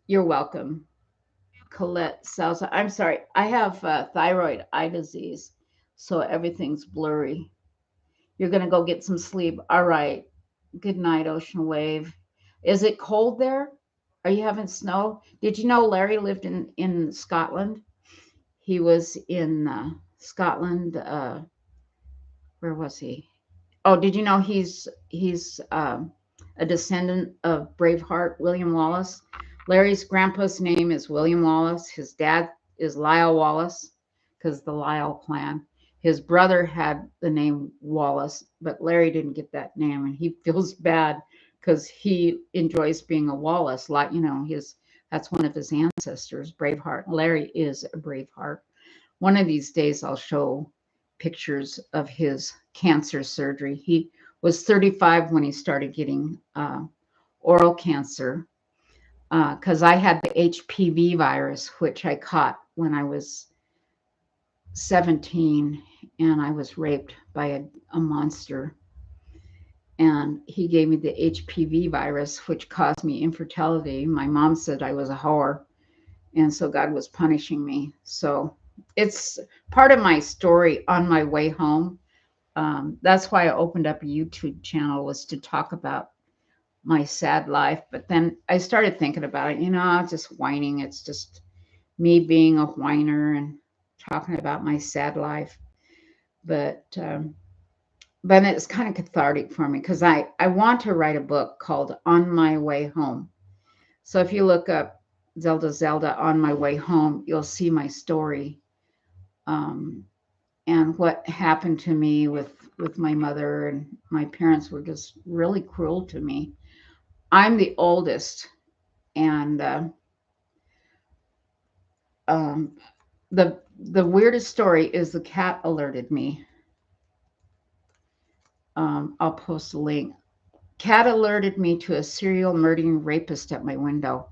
you're welcome. Colette Salsa. I'm sorry. I have thyroid eye disease, so everything's blurry. You're going to go get some sleep. All right. Good night, Ocean Wave. Is it cold there? Are you having snow? Did you know Larry lived in Scotland? He was in Scotland. Where was he? Oh, did you know he's a descendant of Braveheart William Wallace? Larry's grandpa's name is William Wallace. His dad is Lyle Wallace because the Lyle clan. His brother had the name Wallace, but Larry didn't get that name, and he feels bad because he enjoys being a Wallace. Like that's one of his ancestors, Braveheart. Larry is a Braveheart. One of these days, I'll show pictures of his cancer surgery. He was 35 when he started getting oral cancer because I had the HPV virus, which I caught when I was 17, and I was raped by a monster. And he gave me the HPV virus, which caused me infertility. My mom said I was a whore, and so God was punishing me. So it's part of my story on my way home. That's why I opened up a YouTube channel, was to talk about my sad life. But then I started thinking about it, just whining. It's just me being a whiner and talking about my sad life. But it's kind of cathartic for me because I want to write a book called On My Way Home. So if you look up Zelda On My Way Home, you'll see my story and what happened to me with with my mother, and my parents were just really cruel to me. I'm the oldest, and um, the weirdest story is the cat alerted me. I'll post a link. Cat alerted me to a serial murdering rapist at my window.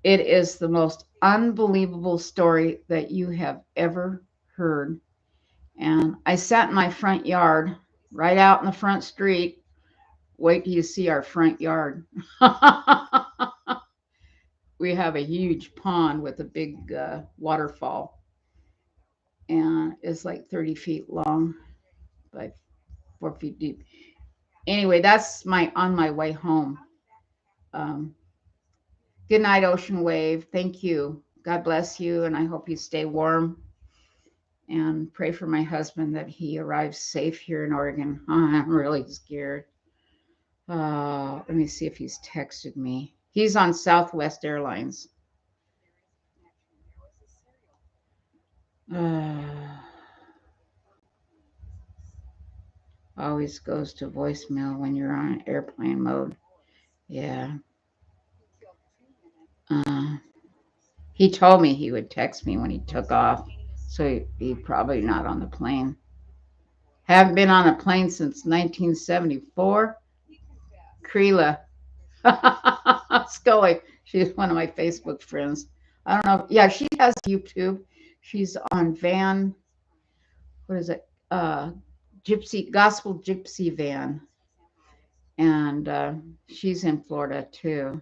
It is the most unbelievable story that you have ever heard. And I sat in my front yard, right out in the front street. Wait till you see our front yard. We have a huge pond with a big waterfall, and it's like 30 feet long by 4 feet deep. Anyway, that's my on my way home. Um, Good night, Ocean Wave. Thank you. God bless you, and I hope you stay warm. And pray for my husband that he arrives safe here in Oregon. I'm really scared. Let me see if he's texted me. He's on Southwest Airlines. Always goes to voicemail when you're on airplane mode. Yeah. He told me he would text me when he took off, so he probably not on the plane. Haven't been on a plane since 1974. Creela. Scully. She's one of my Facebook friends. I don't know. Yeah, she has YouTube. She's on Van. What is it? Gypsy Gospel Gypsy Van, and she's in Florida too.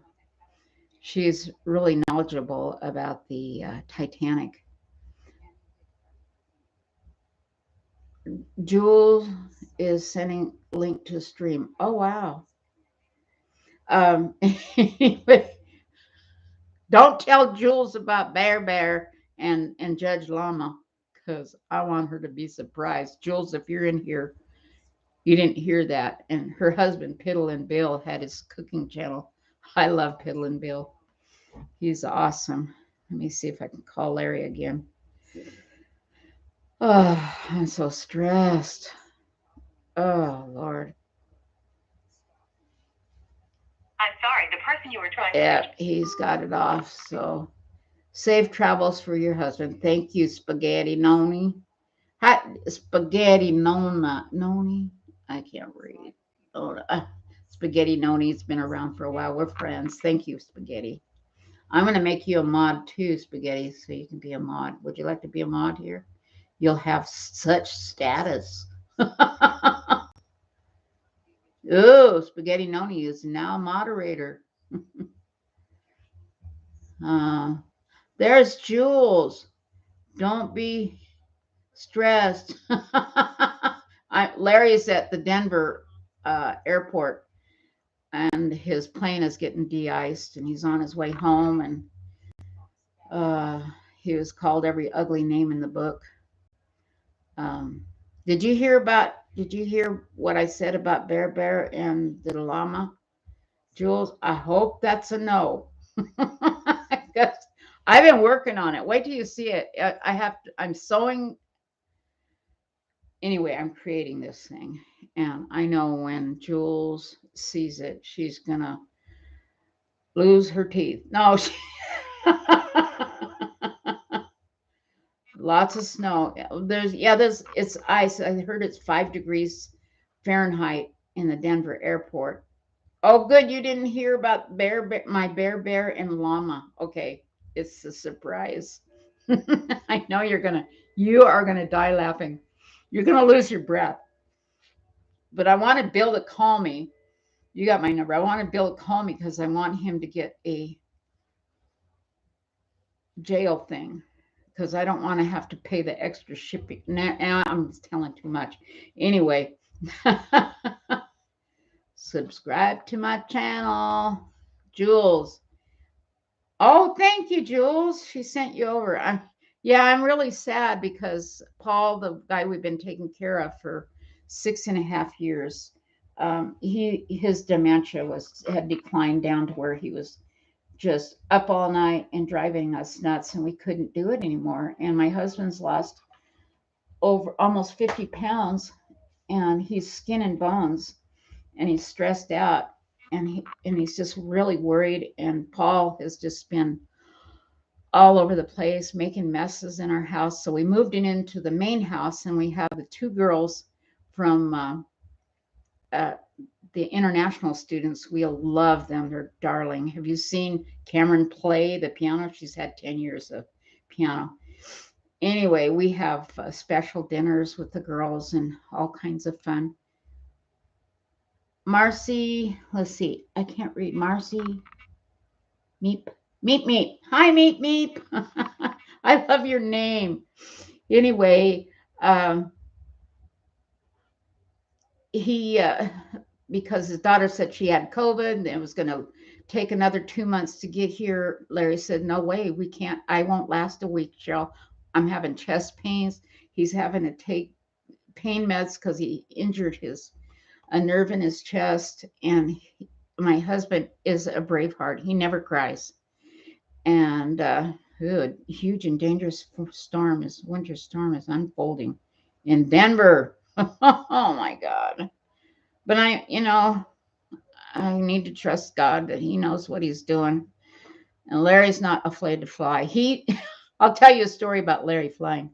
She's really knowledgeable about the Titanic. Jules is sending link to stream. Oh wow. Don't tell Jules about Bear and Judge Lama, because I want her to be surprised. Jules, if you're in here, you didn't hear that. And her husband, Piddle and Bill, had his cooking channel. I love Piddle and Bill. He's awesome. Let me see if I can call Larry again. Oh, I'm so stressed. Oh, Lord. I'm sorry, the person you were trying to Yeah, reach. he's got it off. So safe travels for your husband. Thank you, Spaghetti Noni. Hi, Spaghetti Nona. Noni? I can't read. Oh, Spaghetti Noni's been around for a while. We're friends. Thank you, Spaghetti. I'm going to make you a mod too, Spaghetti, so you can be a mod. Would you like to be a mod here? You'll have such status. Oh, Spaghetti Noni is now moderator. uh, there's Jules. Don't be stressed. Larry's at the Denver airport, and his plane is getting de-iced, and he's on his way home, and he was called every ugly name in the book. Um, did you hear what I said about Bear and the llama, Jules? I hope that's a no. 'Cause I've been working on it. Wait till you see it. I'm sewing. Anyway, I'm creating this thing, and I know when Jules sees it, she's gonna lose her teeth. No, lots of snow. There's it's ice. I heard it's 5 degrees Fahrenheit in the Denver airport. Oh, good. You didn't hear about my bear and llama. Okay, it's a surprise. I know you are gonna die laughing. You're gonna lose your breath. But I wanted Bill to call me. You got my number. I wanted Bill to call me because I want him to get a jail thing, because I don't want to have to pay the extra shipping. Now I'm telling too much. Anyway, subscribe to my channel, Jules. Oh, thank you, Jules. She sent you over. I'm really sad because Paul, the guy we've been taking care of for 6.5 years, his dementia had declined down to where he was just up all night and driving us nuts, and we couldn't do it anymore. And my husband's lost over almost 50 pounds, and he's skin and bones, and he's stressed out, and he's just really worried. And Paul has just been all over the place making messes in our house. So we moved it into the main house, and we have the two girls from uh, the international students. We love them. They're darling. Have you seen Cameron play the piano? She's had 10 years of piano. Anyway, we have special dinners with the girls and all kinds of fun. Marcy, let's see, I can't read. Marcy, Meep, Meep, Meep. Hi, Meep, Meep. I love your name. Anyway, um, he, because his daughter said she had COVID and it was going to take another 2 months to get here. Larry said, no way, we can't. I won't last a week, Cheryl. I'm having chest pains. He's having to take pain meds because he injured a nerve in his chest. And my husband is a brave heart. He never cries. And huge and dangerous winter storm is unfolding in Denver. Oh my God. But I need to trust God that he knows what he's doing. And Larry's not afraid to fly. I'll tell you a story about Larry flying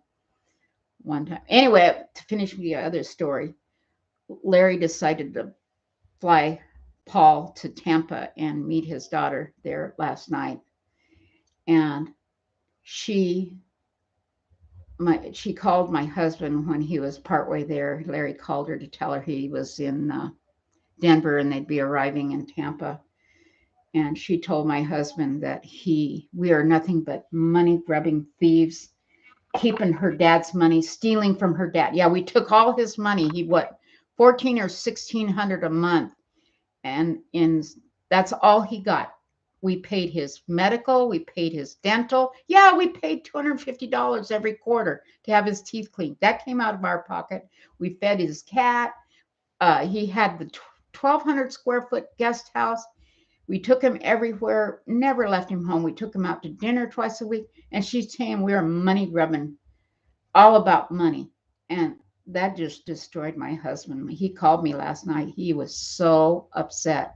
one time. Anyway, to finish the other story, Larry decided to fly Paul to Tampa and meet his daughter there last night. And she called my husband when he was partway there. Larry called her to tell her he was in Denver and they'd be arriving in Tampa. And she told my husband that we are nothing but money grubbing thieves, keeping her dad's money, stealing from her dad. Yeah, we took all his money. He 14 or 1600 a month, and that's all he got. We paid his medical, we paid his dental. Yeah, we paid $250 every quarter to have his teeth cleaned. That came out of our pocket. We fed his cat. He had the 1,200 square foot guest house. We took him everywhere, never left him home. We took him out to dinner twice a week. And she's saying we're money grubbing, all about money. And that just destroyed my husband. He called me last night. He was so upset.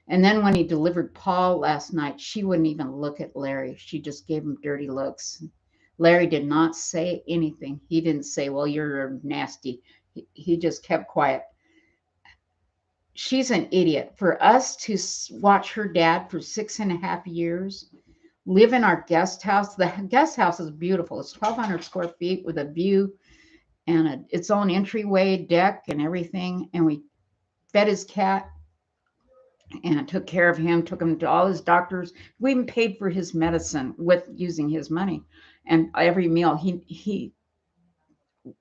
And then when he delivered Paul last night, she wouldn't even look at Larry. She just gave him dirty looks. Larry did not say anything. He didn't say, well, you're nasty. He just kept quiet. She's an idiot. For us to watch her dad for 6.5 years, live in our guest house. The guest house is beautiful. It's 1,200 square feet with a view and its own entryway, deck, and everything. And we fed his cat and took care of him, took him to all his doctors. We even paid for his medicine with using his money. And every meal,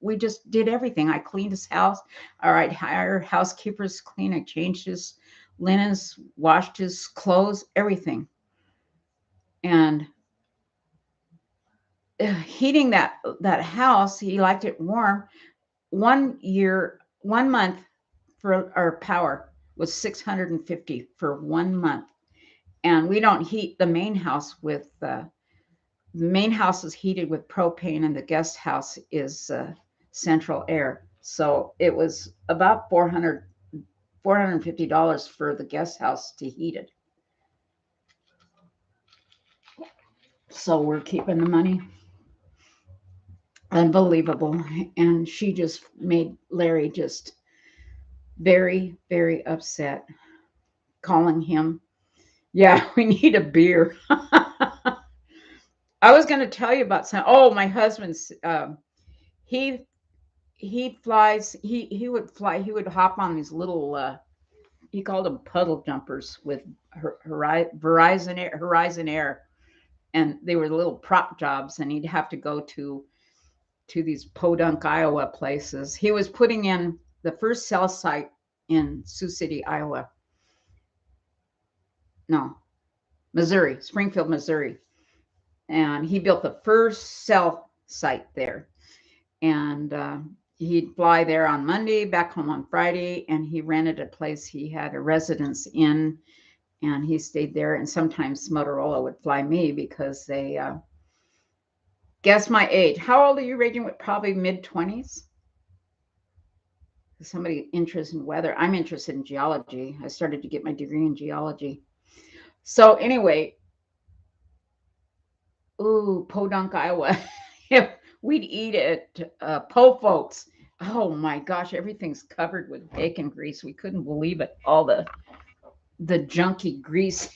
we just did everything. I cleaned his house. All right, hired housekeepers clean. I changed his linens, washed his clothes, everything. And heating that house, he liked it warm. 1 month for our power was $650 for 1 month. And we don't heat the main house with the main house is heated with propane, and the guest house is central air. So it was about $450 for the guest house to heat it. So we're keeping the money. Unbelievable. And she just made Larry just very, very upset, calling him, yeah, we need a beer. I was going to tell you about some. Oh, my husband's, he flies, he would fly, he would hop on these little, he called them puddle jumpers with Horizon Air. And they were little prop jobs, and he'd have to go to these Podunk, Iowa places. He was putting in the first cell site in Sioux City, Iowa. No, Missouri, Springfield, Missouri. And he built the first cell site there. And he'd fly there on Monday, back home on Friday, and he rented a place. He had a residence in, and he stayed there. And sometimes Motorola would fly me because they guess my age. How old are you, Reagan? Probably mid-20s. somebody interested in weather. I'm interested in geology. I started to get my degree in geology. So anyway, ooh, Podunk, Iowa. We'd eat at Po Folks. Oh my gosh, everything's covered with bacon grease. We couldn't believe it. All the junky grease.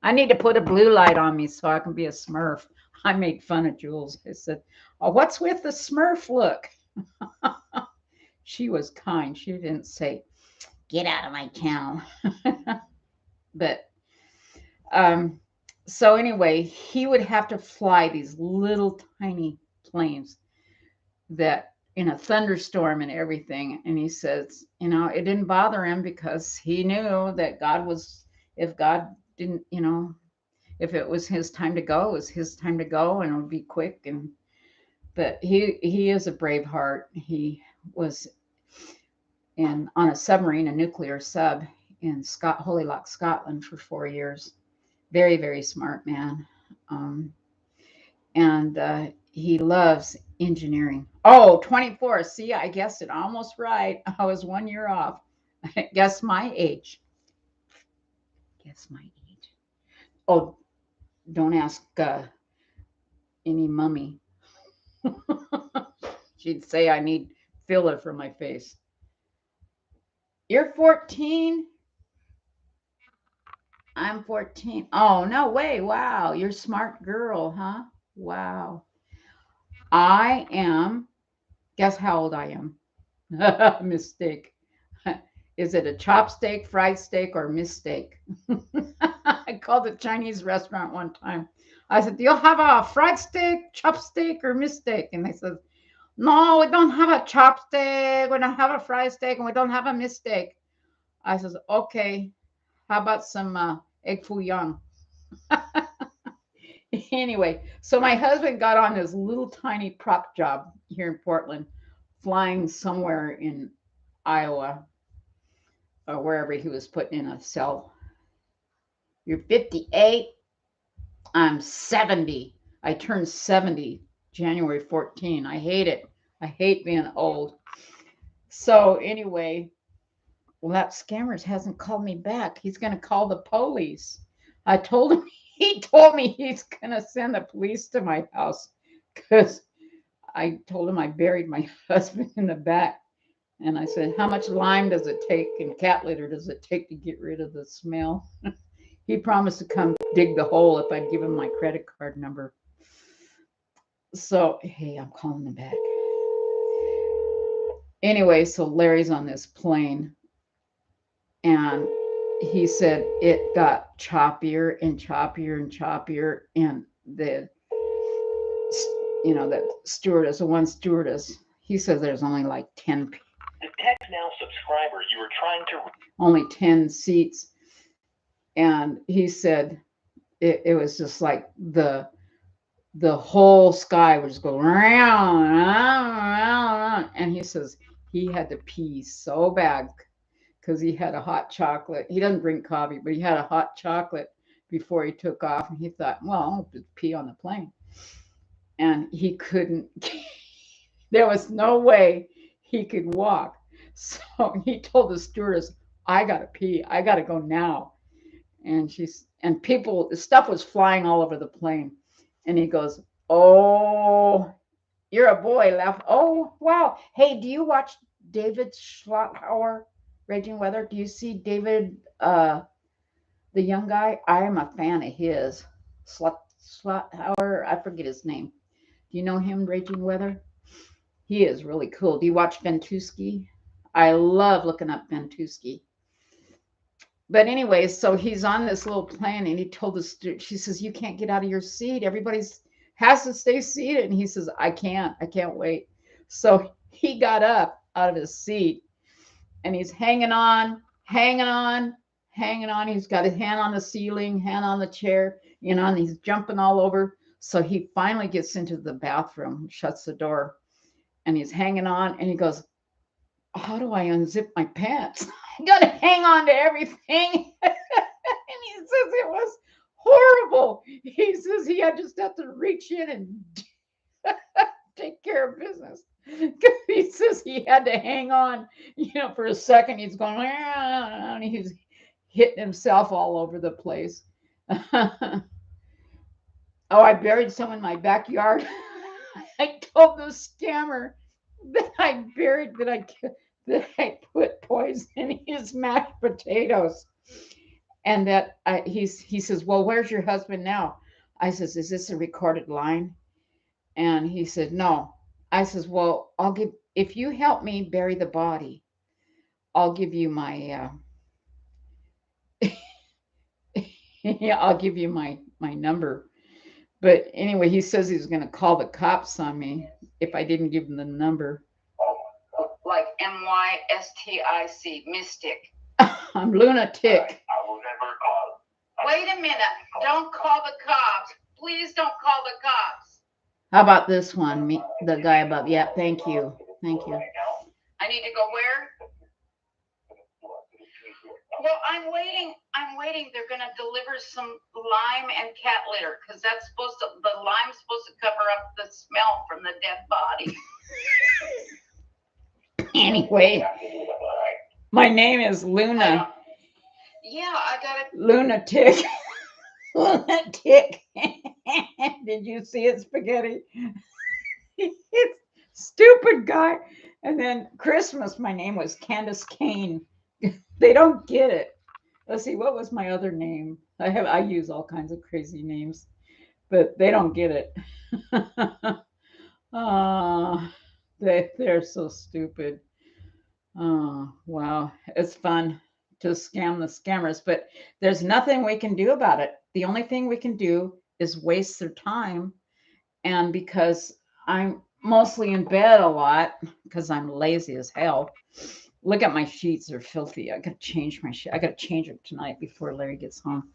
I need to put a blue light on me so I can be a Smurf. I made fun of Jules. I said, "Oh, what's with the Smurf look?" She was kind. She didn't say, "Get out of my town." But so anyway, he would have to fly these little tiny planes that in a thunderstorm and everything. And he says, it didn't bother him because he knew that if God didn't, if it was his time to go, it was his time to go, and it would be quick. But he is a brave heart. He was on a submarine, a nuclear sub in Holy Loch, Scotland for 4 years. Very, very smart man. And he loves engineering. Oh, 24. See, I guessed it almost right. I was 1 year off. Guess my age. Guess my age. Oh, don't ask any mummy. She'd say I need filler for my face. You're 14? I'm 14. Oh, no way. Wow. You're a smart girl, huh? Wow. I am. Guess how old I am? Mistake. Is it a chopstick, fried steak, or mistake? I called a Chinese restaurant one time. I said, "Do you have a fried steak, chopstick, or mistake?" And they said, "No, we don't have a chopstick, we don't have a fried steak, and we don't have a mistake." I said, "Okay, how about some egg foo young?" Anyway, so my husband got on this little tiny prop job here in Portland, flying somewhere in Iowa or wherever he was putting in a cell. You're 58. I'm 70. I turned 70 January 14. I hate it. I hate being old. So anyway, well, that scammers hasn't called me back. He's going to call the police. I told him, he told me he's going to send the police to my house because I told him I buried my husband in the back. And I said, "How much lime does it take and cat litter does it take to get rid of the smell?" He promised to come dig the hole if I'd give him my credit card number. So, hey, I'm calling him back. Anyway, so Larry's on this plane, and he said it got choppier and choppier and choppier, and the stewardess, the one stewardess, he says there's only like 10 people. Detect now subscriber you were trying to Only 10 seats. And he said it was just like the whole sky was going round. And he says he had to pee so bad because he had a hot chocolate. He doesn't drink coffee, but he had a hot chocolate before he took off. And he thought, well, I'll just pee on the plane. And he couldn't, there was no way he could walk. So he told the stewardess, "I got to pee. I got to go now." And stuff was flying all over the plane. And he goes, "Oh, you're a boy." Laugh. "Oh, wow. Hey, do you watch David Schlotthauer, Raging Weather? Do you see David, the young guy? I am a fan of his. Schlotthauer, I forget his name. Do you know him, Raging Weather? He is really cool. Do you watch Ventusky? I love looking up Ventusky. But anyway, so he's on this little plane, and he told the student, she says, "You can't get out of your seat. Everybody's has to stay seated." And he says, I can't wait." So he got up out of his seat, and he's hanging on. He's got his hand on the ceiling, hand on the chair, and he's jumping all over. So he finally gets into the bathroom, shuts the door, and he's hanging on, and he goes, "How do I unzip my pants? I gotta hang on to everything." And he says it was horrible. He says he had just have to reach in and take care of business. He says he had to hang on, for a second. He's going, and he's hitting himself all over the place. Oh, I buried some in my backyard. I told the scammer that I put poison in his mashed potatoes, and that he says, "Well, where's your husband now?" I says, "Is this a recorded line?" And he said, "No." I says, "Well, if you help me bury the body, I'll give you my yeah, I'll give you my number." But anyway, he says he's going to call the cops on me if I didn't give him the number. Like MYSTIC, mystic. I'm lunatic. I will never call. Wait a minute. Don't call the cops. Please don't call the cops. How about this one? The guy above. Yeah, thank you. Thank you. I need to go where? Well, I'm waiting. They're going to deliver some lime and cat litter because the lime's supposed to cover up the smell from the dead body. Anyway, my name is Luna. Yeah, I got it. Lunatic. Lunatic. Did you see it, Spaghetti? It's stupid guy. And then Christmas, my name was Candace Kane. They don't get it. Let's see, what was my other name? I use all kinds of crazy names, but they don't get it. They're so stupid. Oh, wow. It's fun to scam the scammers, but there's nothing we can do about it. The only thing we can do is waste their time. And because I'm mostly in bed a lot, because I'm lazy as hell. Look at my sheets, they're filthy. I gotta change my sheet. I gotta change them tonight before Larry gets home.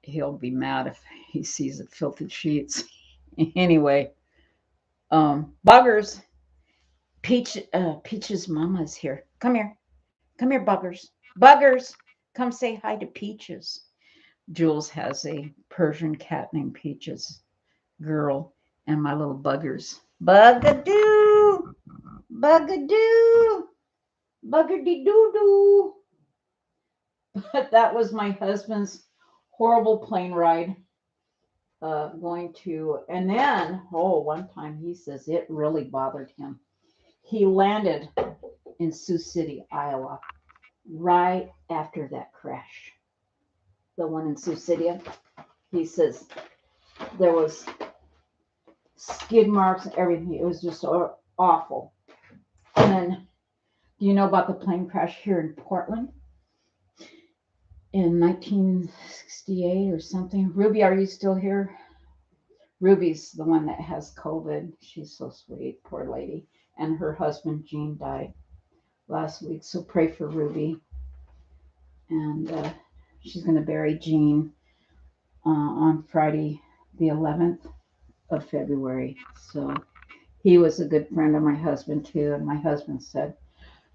He'll be mad if he sees the filthy sheets. Anyway, buggers. Peach's mama's here. Come here, buggers. Buggers, come say hi to Peaches. Jules has a Persian cat named Peaches, girl, and my little buggers. Bugadoo, bugadoo. Buggity doo doo. But that was my husband's horrible plane ride. And then, one time he says it really bothered him. He landed in Sioux City, Iowa, right after that crash. The one in Sioux City. He says there was skid marks and everything. It was just awful. And then, do you know about the plane crash here in Portland in 1968 or something? Ruby, are you still here? Ruby's the one that has COVID. She's so sweet, poor lady. And her husband, Gene, died last week. So pray for Ruby. And she's going to bury Gene on Friday, the 11th of February. So he was a good friend of my husband, too. And my husband said,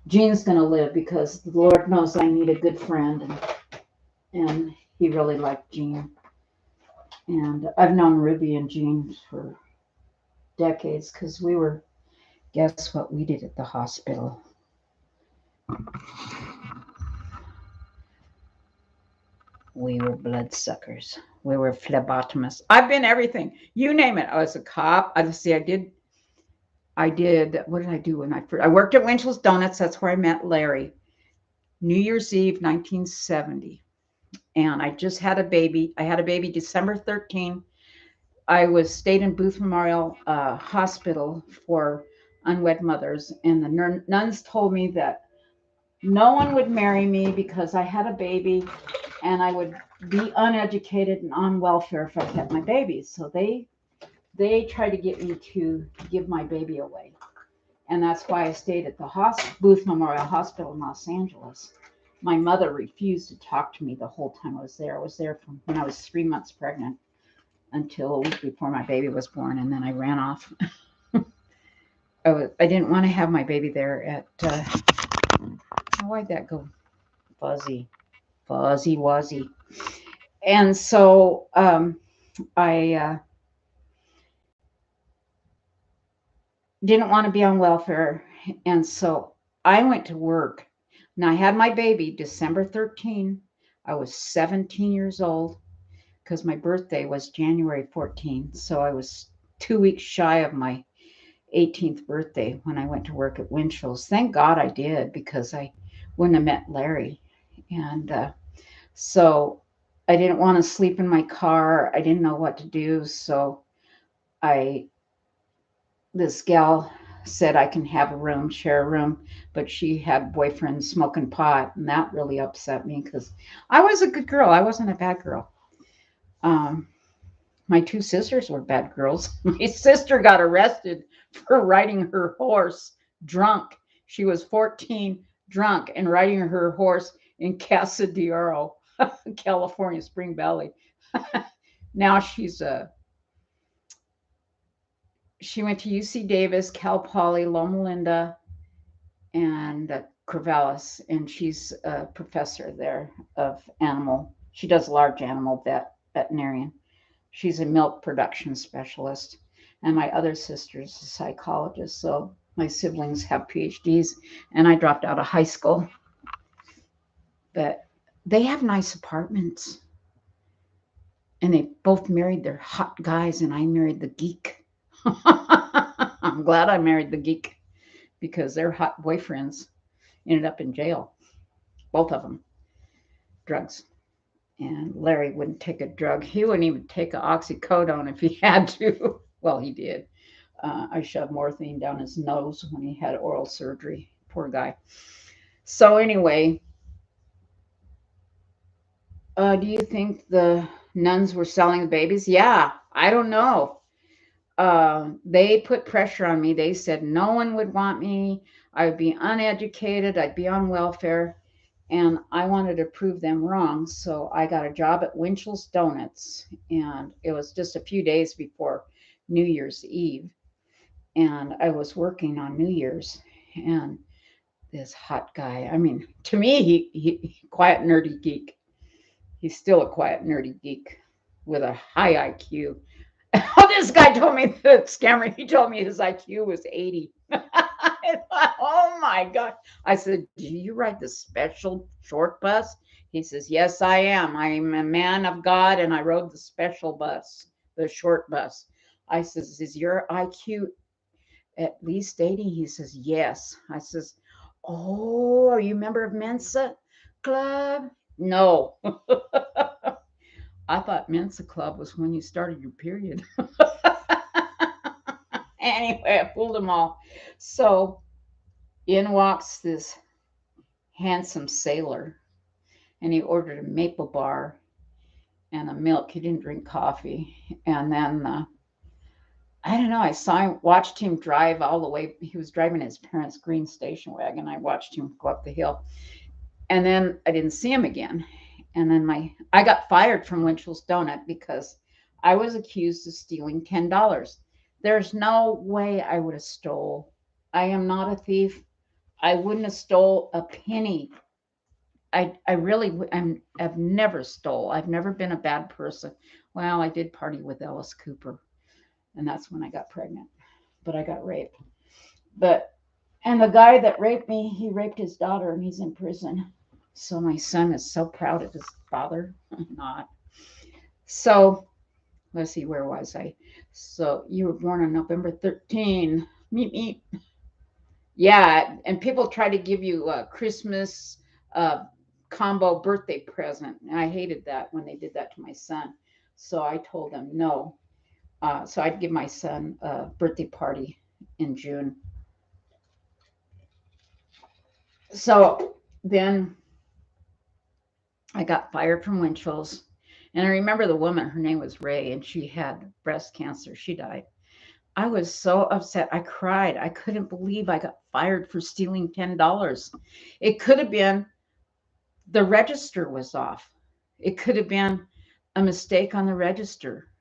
Gene's going to live because the Lord knows I need a good friend. And he really liked Gene. And I've known Ruby and Gene for decades because guess what we did at the hospital? We were bloodsuckers. We were phlebotomists. I've been everything. You name it. I was a cop. I did. What did I do when I worked at Winchell's Donuts. That's where I met Larry. New Year's Eve, 1970. And I just had a baby. I had a baby December 13. I stayed in Booth Memorial Hospital for unwed mothers. And the nuns told me that no one would marry me because I had a baby and I would be uneducated and on welfare if I kept my baby. So they tried to get me to give my baby away. And that's why I stayed at the Booth Memorial Hospital in Los Angeles. My mother refused to talk to me the whole time I was there. I was there from when I was 3 months pregnant until a week before my baby was born, and then I ran off. I didn't want to have my baby there at, why'd that go fuzzy wuzzy? And so I didn't want to be on welfare. And so I went to work. Now I had my baby December 13. I was 17 years old because my birthday was January 14. So I was 2 weeks shy of my 18th birthday when I went to work at Winchell's. Thank God I did because I wouldn't have met Larry. And so I didn't want to sleep in my car. I didn't know what to do. So I this gal said I can have a room, share a room, but she had boyfriends smoking pot, and that really upset me because I was a good girl. I wasn't a bad girl. Um, my two sisters were bad girls. My sister got arrested for riding her horse drunk. She was 14, drunk, and riding her horse in Casa de Oro, California, Spring Valley. Now she went to UC Davis, Cal Poly, Loma Linda, and Corvallis, and she's a professor there of animal. She does large animal veterinarian. She's a milk production specialist, and my other sister's a psychologist. So my siblings have PhDs, and I dropped out of high school. But they have nice apartments, and they both married their hot guys, and I married the geek. I'm glad I married the geek because their hot boyfriends ended up in jail, both of them, drugs. And Larry wouldn't take a drug. He wouldn't even take an oxycodone if he had to. Well, he did. I shoved morphine down his nose when he had oral surgery. Poor guy. So anyway, do you think the nuns were selling the babies? Yeah, I don't know. They put pressure on me. They said no one would want me. I would be uneducated. I'd be on welfare. And I wanted to prove them wrong. So I got a job at Winchell's Donuts. And it was just a few days before New Year's Eve. And I was working on New Year's. And this hot guy, I mean, to me, he quiet, nerdy geek. He's still a quiet, nerdy geek with a high IQ. Oh, this guy told me, the scammer, he told me his IQ was 80. I thought, oh my God. I said, do you ride the special short bus? He says, yes, I am. I'm a man of God and I rode the special bus, the short bus. I says, is your IQ at least 80? He says, yes. I says, oh, are you a member of Mensa Club? No. I thought Mensa Club was when you started your period. Anyway, I fooled them all. So in walks this handsome sailor, and he ordered a maple bar and a milk. He didn't drink coffee. And then I don't know. Watched him drive all the way. He was driving his parents' green station wagon. I watched him go up the hill, and then I didn't see him again. And then I got fired from Winchell's Donut because I was accused of stealing $10. There's no way I would have stole. I am not a thief. I wouldn't have stole a penny. I really I've never stole. I've never been a bad person. Well, I did party with Alice Cooper, and that's when I got pregnant. But I got raped. And the guy that raped me, he raped his daughter, and he's in prison. So my son is so proud of his father. I'm not. So let's see, where was I? So you were born on November 13. Meet me. Yeah, and people try to give you a Christmas combo birthday present. And I hated that when they did that to my son. So I told them no. So I'd give my son a birthday party in June. So then I got fired from Winchell's. And I remember the woman, her name was Ray, and she had breast cancer. She died. I was so upset. I cried. I couldn't believe I got fired for stealing $10. It could have been the register was off. It could have been a mistake on the register.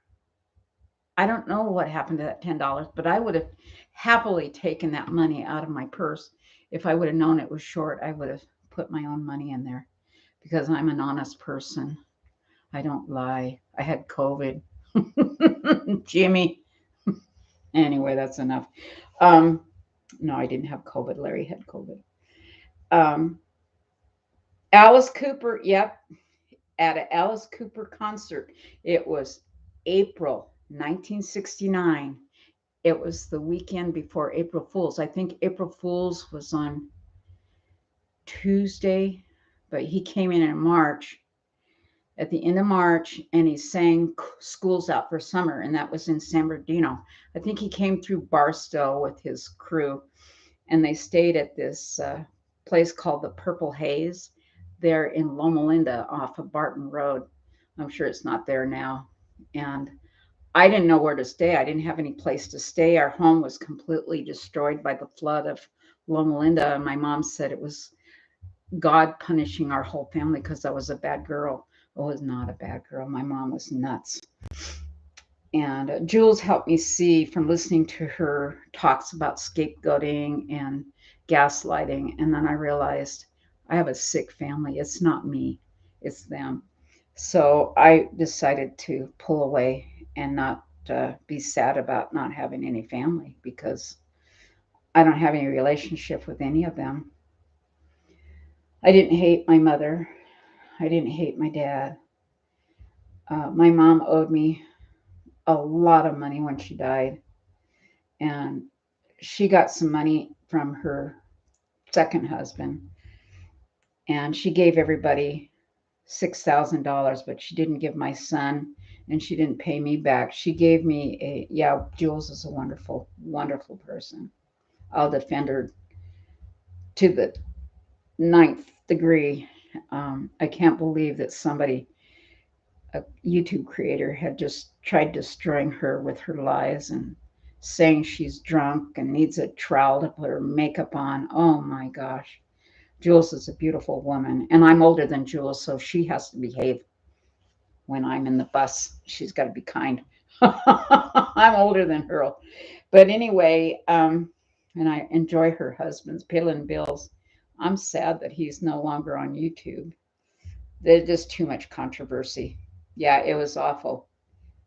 I don't know what happened to that $10, but I would have happily taken that money out of my purse. If I would have known it was short, I would have put my own money in there because I'm an honest person. I don't lie. I had COVID. Jimmy. Anyway, that's enough. No, I didn't have COVID. Larry had COVID. Alice Cooper, yep, at an Alice Cooper concert. It was April 1969. It was the weekend before April Fool's. I think April Fool's was on Tuesday, but he came in March, at the end of March, and he sang School's Out for Summer, and that was in San Bernardino. I think he came through Barstow with his crew, and they stayed at this place called the Purple Haze there in Loma Linda off of Barton Road. I'm sure it's not there now. And I didn't know where to stay. I didn't have any place to stay. Our home was completely destroyed by the flood of Loma Linda. And my mom said it was God punishing our whole family because I was a bad girl. I was not a bad girl. My mom was nuts. And Jules helped me see from listening to her talks about scapegoating and gaslighting. And then I realized I have a sick family. It's not me, it's them. So I decided to pull away and not be sad about not having any family because I don't have any relationship with any of them. I didn't hate my mother. I didn't hate my dad. My mom owed me a lot of money when she died. And she got some money from her second husband. And she gave everybody $6,000, but she didn't give my son and she didn't pay me back. She gave me yeah, Jules is a wonderful, wonderful person. I'll defend her to the ninth degree. I can't believe that somebody, a YouTube creator, had just tried destroying her with her lies and saying she's drunk and needs a trowel to put her makeup on. Oh my gosh. Jules is a beautiful woman, and I'm older than Jules, so she has to behave when I'm in the bus. She's got to be kind. I'm older than her. But anyway, and I enjoy her husband's Palin Bills. I'm sad that he's no longer on YouTube. There's just too much controversy. Yeah, it was awful.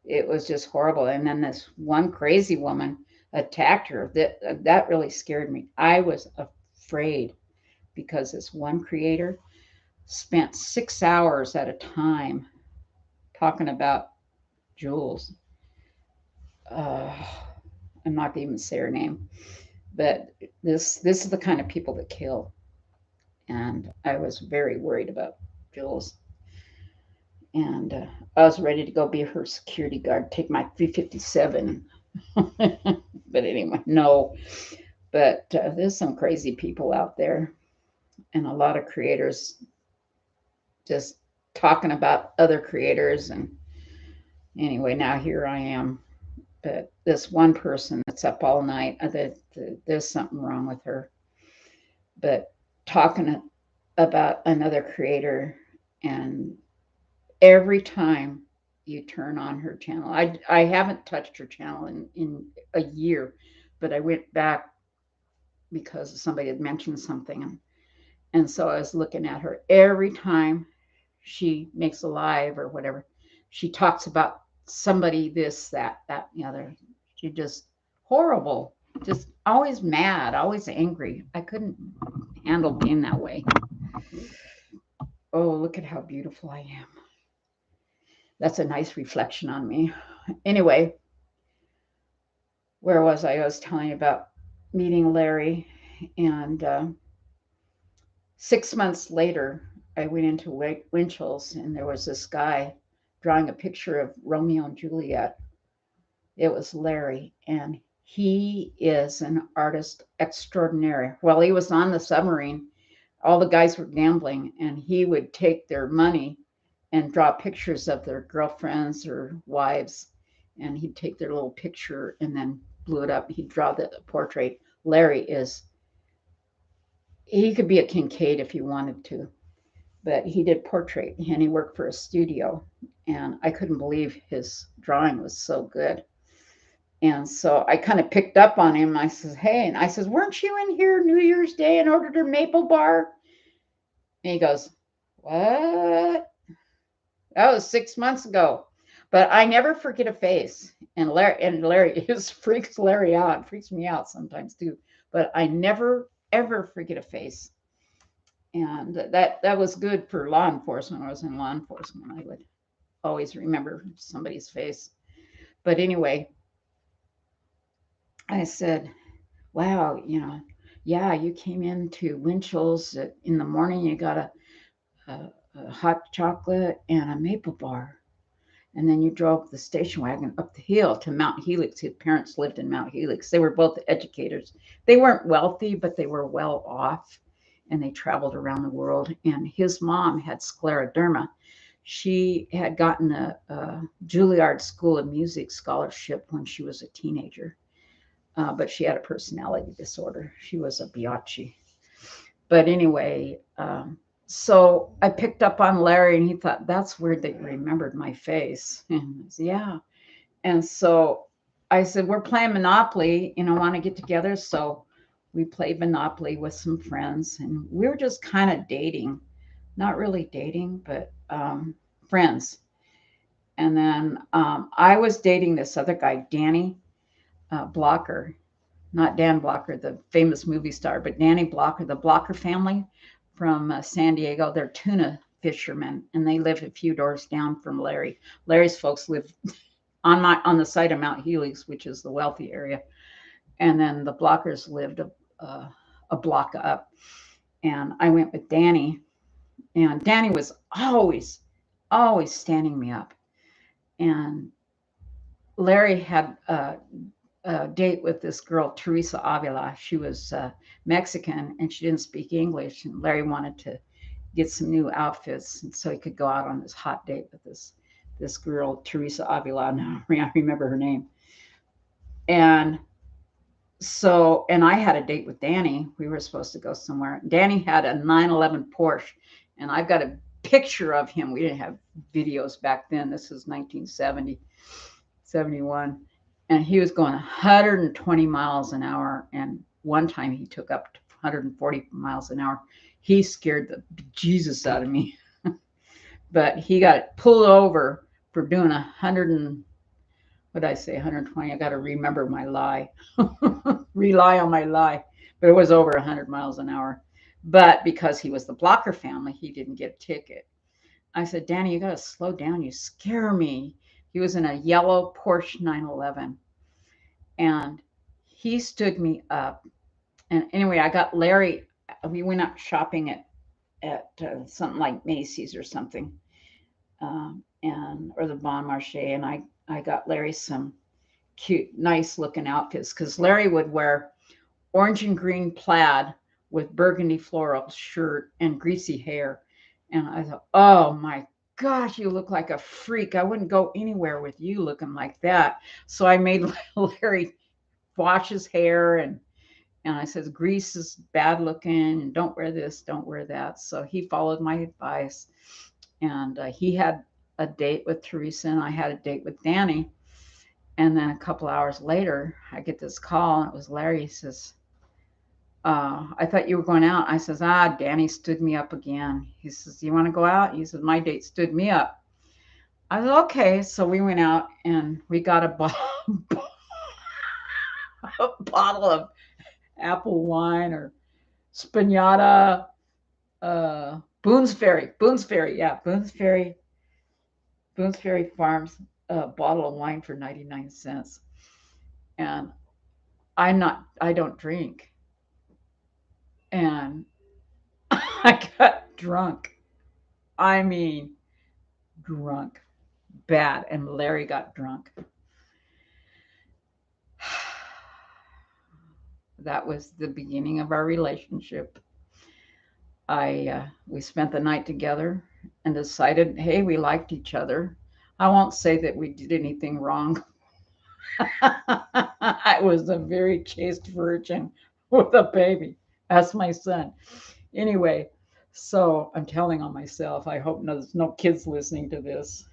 It was just horrible. And then this one crazy woman attacked her. That really scared me. I was afraid because this one creator spent 6 hours at a time talking about Jules. I'm not going to even say her name, but this is the kind of people that kill. And I was very worried about Jules. And I was ready to go be her security guard, take my 357. But anyway, no. But there's some crazy people out there, and a lot of creators just talking about other creators. And anyway, now here I am. But this one person that's up all night, there's something wrong with her. But talking about another creator, and every time you turn on her channel, I haven't touched her channel in a year, but I went back because somebody had mentioned something. And so I was looking at her every time she makes a live or whatever. She talks about somebody, this, that, the other. She just horrible, just always mad, always angry. I couldn't handle being that way. Oh, look at how beautiful I am. That's a nice reflection on me. Anyway, where was I? I was telling you about meeting Larry, and 6 months later, I went into Winchell's, and there was this guy drawing a picture of Romeo and Juliet. It was Larry, and he is an artist extraordinaire. While he was on the submarine, all the guys were gambling, and he would take their money and draw pictures of their girlfriends or wives, and he'd take their little picture and then blew it up. He'd draw the portrait. Larry he could be a Kincaid if he wanted to, but he did portrait, and he worked for a studio, and I couldn't believe his drawing was so good. And so I kind of picked up on him. I says, hey, and I says, weren't you in here New Year's Day and ordered a maple bar? And he goes, what? That was 6 months ago. But I never forget a face. And Larry it freaks Larry out. It freaks me out sometimes too. But I never ever forget a face. And that was good for law enforcement. When I was in law enforcement. I would always remember somebody's face. But anyway, I said, wow, yeah, you came into Winchell's in the morning. You got a hot chocolate and a maple bar. And then you drove the station wagon up the hill to Mount Helix. His parents lived in Mount Helix. They were both educators. They weren't wealthy, but they were well off, and they traveled around the world. And his mom had scleroderma. She had gotten a Juilliard School of Music scholarship when she was a teenager, but she had a personality disorder. She was a biatch. But anyway, so I picked up on Larry, and he thought, that's weird that you remembered my face. And I said, yeah. And so I said, we're playing Monopoly, want to get together. So we played Monopoly with some friends, and we were just kind of dating, not really dating, but friends. And then I was dating this other guy, Danny Blocker, not Dan Blocker, the famous movie star, but Danny Blocker, the Blocker family from San Diego. They're tuna fishermen, and they live a few doors down from Larry. Larry's folks live on the side of Mount Helix, which is the wealthy area, and then the Blockers lived a block up. And I went with Danny, and Danny was always standing me up. And Larry had date with this girl, Teresa Avila. She was Mexican, and she didn't speak English. And Larry wanted to get some new outfits, and so he could go out on this hot date with this girl, Teresa Avila. Now I remember her name. And so, and I had a date with Danny. We were supposed to go somewhere. Danny had a 911 Porsche, and I've got a picture of him. We didn't have videos back then. This is 1970, 71. And he was going 120 miles an hour. And one time he took up to 140 miles an hour. He scared the Jesus out of me. But he got pulled over for doing 100 and, what did I say, 120? I got to remember my lie. Rely on my lie. But it was over 100 miles an hour. But because he was the Blocker family, he didn't get a ticket. I said, Danny, you got to slow down. You scare me. He was in a yellow Porsche 911, and he stood me up. And anyway, I got Larry. We went out shopping at something like Macy's or something, and or the Bon Marché, and I got Larry some cute, nice looking outfits, because Larry would wear orange and green plaid with burgundy floral shirt and greasy hair. And I thought, oh my gosh, you look like a freak. I wouldn't go anywhere with you looking like that. So I made Larry wash his hair, and I said, grease is bad looking, and don't wear this, don't wear that. So he followed my advice, and he had a date with Teresa, and I had a date with Danny. And then a couple hours later, I get this call, and it was Larry. He says, I thought you were going out. I says, Danny stood me up again. He says, you want to go out? He said, my date stood me up. I said, okay. So we went out, and we got a bottle of apple wine or Spinata, Boone's Ferry, yeah, Boone's Ferry Farms, a bottle of wine for 99 cents. And I don't drink. And I got drunk. I mean, drunk, bad. And Larry got drunk. That was the beginning of our relationship. We spent the night together and decided, hey, we liked each other. I won't say that we did anything wrong. I was a very chaste virgin with a baby. That's my son. Anyway, so I'm telling on myself. I hope there's no kids listening to this.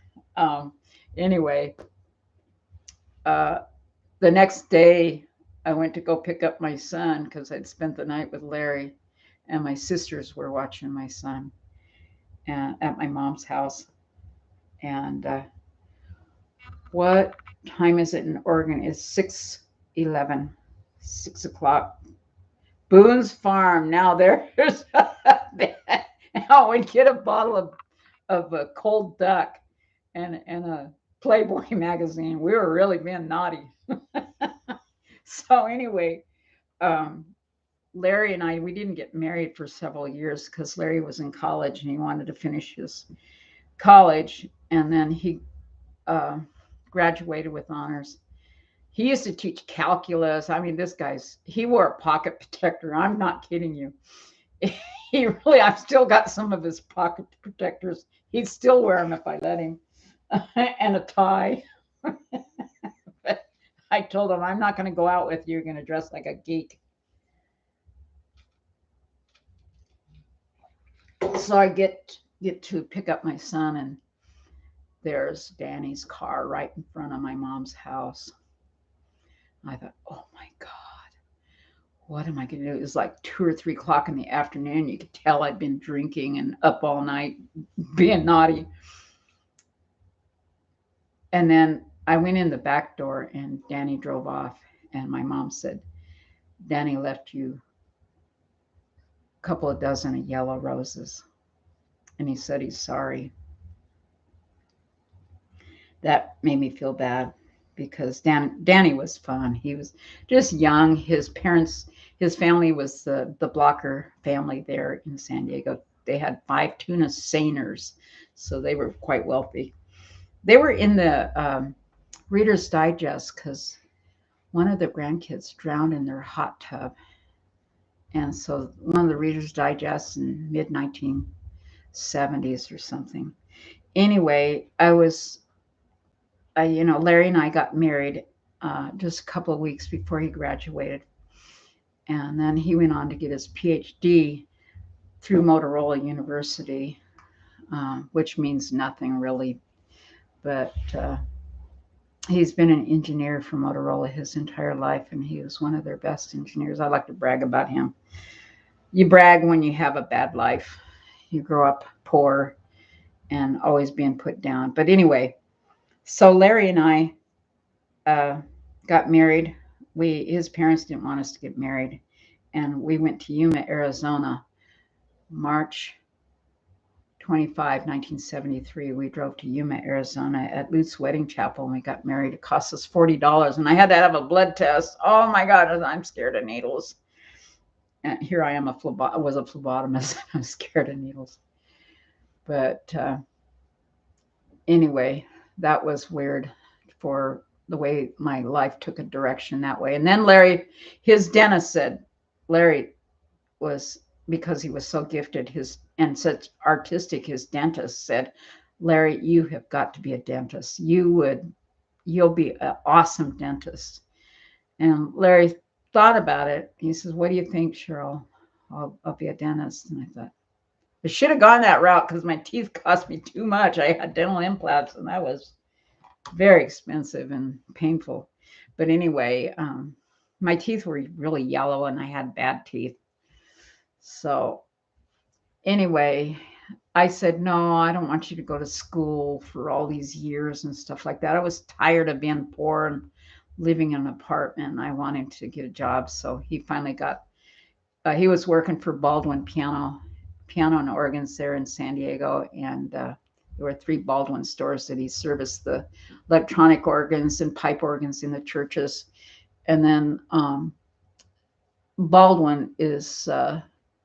Anyway, the next day, I went to go pick up my son because I'd spent the night with Larry, and my sisters were watching my son at my mom's house. And What time is it in Oregon? It's 6:11, 6 o'clock. Boone's Farm. Now there's now we get a bottle of a cold duck and a Playboy magazine. We were really being naughty. So anyway, um, Larry and I, we didn't get married for several years because Larry was in college and he wanted to finish his college, and then he uh, graduated with honors. He used to teach calculus. I mean, he wore a pocket protector. I'm not kidding you. He really, I've still got some of his pocket protectors. He'd still wear them if I let him, and a tie. But I told him, I'm not going to go out with you. You're going to dress like a geek. So I get to pick up my son, and there's Danny's car right in front of my mom's house. I thought, oh my God, what am I going to do? It was like 2 or 3 o'clock in the afternoon. You could tell I'd been drinking and up all night being naughty. And then I went in the back door and Danny drove off. And my mom said, Danny left you a couple of dozen of yellow roses. And he said he's sorry. That made me feel bad because Danny was fun. He was just young. His family was the Blocker family there in San Diego. They had 5 tuna seiners, so they were quite wealthy. They were in the Reader's Digest because one of the grandkids drowned in their hot tub. And so one of the Reader's Digest in mid-1970s or something. Anyway, Larry and I got married just a couple of weeks before he graduated. And then he went on to get his PhD through Motorola University, which means nothing really. But he's been an engineer for Motorola his entire life, and he was one of their best engineers. I like to brag about him. You brag when you have a bad life. You grow up poor and always being put down. But anyway, so Larry and I got married. His parents didn't want us to get married, and we went to Yuma, Arizona, March 25, 1973. We drove to Yuma, Arizona at Lute's Wedding Chapel, and we got married. It cost us $40, and I had to have a blood test. Oh my God, I'm scared of needles. And here I am, was a phlebotomist. I'm scared of needles. But anyway, that was weird for the way my life took a direction that way. And then Larry, his dentist said, Larry was, because he was so gifted and such artistic, his dentist said, Larry, you have got to be a dentist. You'll be an awesome dentist. And Larry thought about it. He says, what do you think, Cheryl? I'll be a dentist. And I thought, I should have gone that route because my teeth cost me too much. I had dental implants, and that was very expensive and painful. But anyway, my teeth were really yellow and I had bad teeth. So anyway, I said, no, I don't want you to go to school for all these years and stuff like that. I was tired of being poor and living in an apartment. I wanted to get a job. So he finally he was working for Baldwin Piano and Organs there in San Diego. And there were 3 Baldwin stores that he serviced the electronic organs and pipe organs in the churches. And then Baldwin is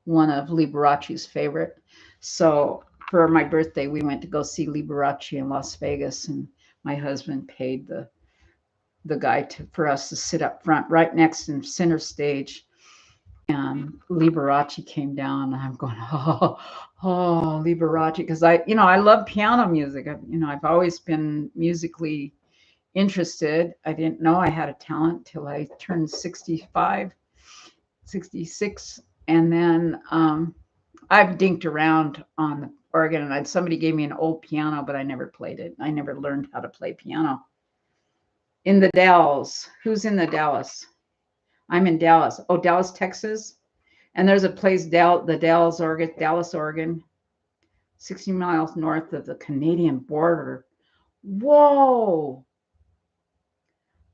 one of Liberace's favorite. So for my birthday, we went to go see Liberace in Las Vegas, and my husband paid the guy for us to sit up front right next to center stage. And Liberace came down, and I'm going, oh, Liberace, because I love piano music. I've always been musically interested. I didn't know I had a talent till I turned 65, 66, and then I've dinked around on the organ, and somebody gave me an old piano, but I never played it. I never learned how to play piano. In the Dalles, who's in the Dallas? I'm in Dallas. Oh, Dallas, Texas. And there's a place, the Dallas, Oregon, 60 miles north of the Canadian border. Whoa.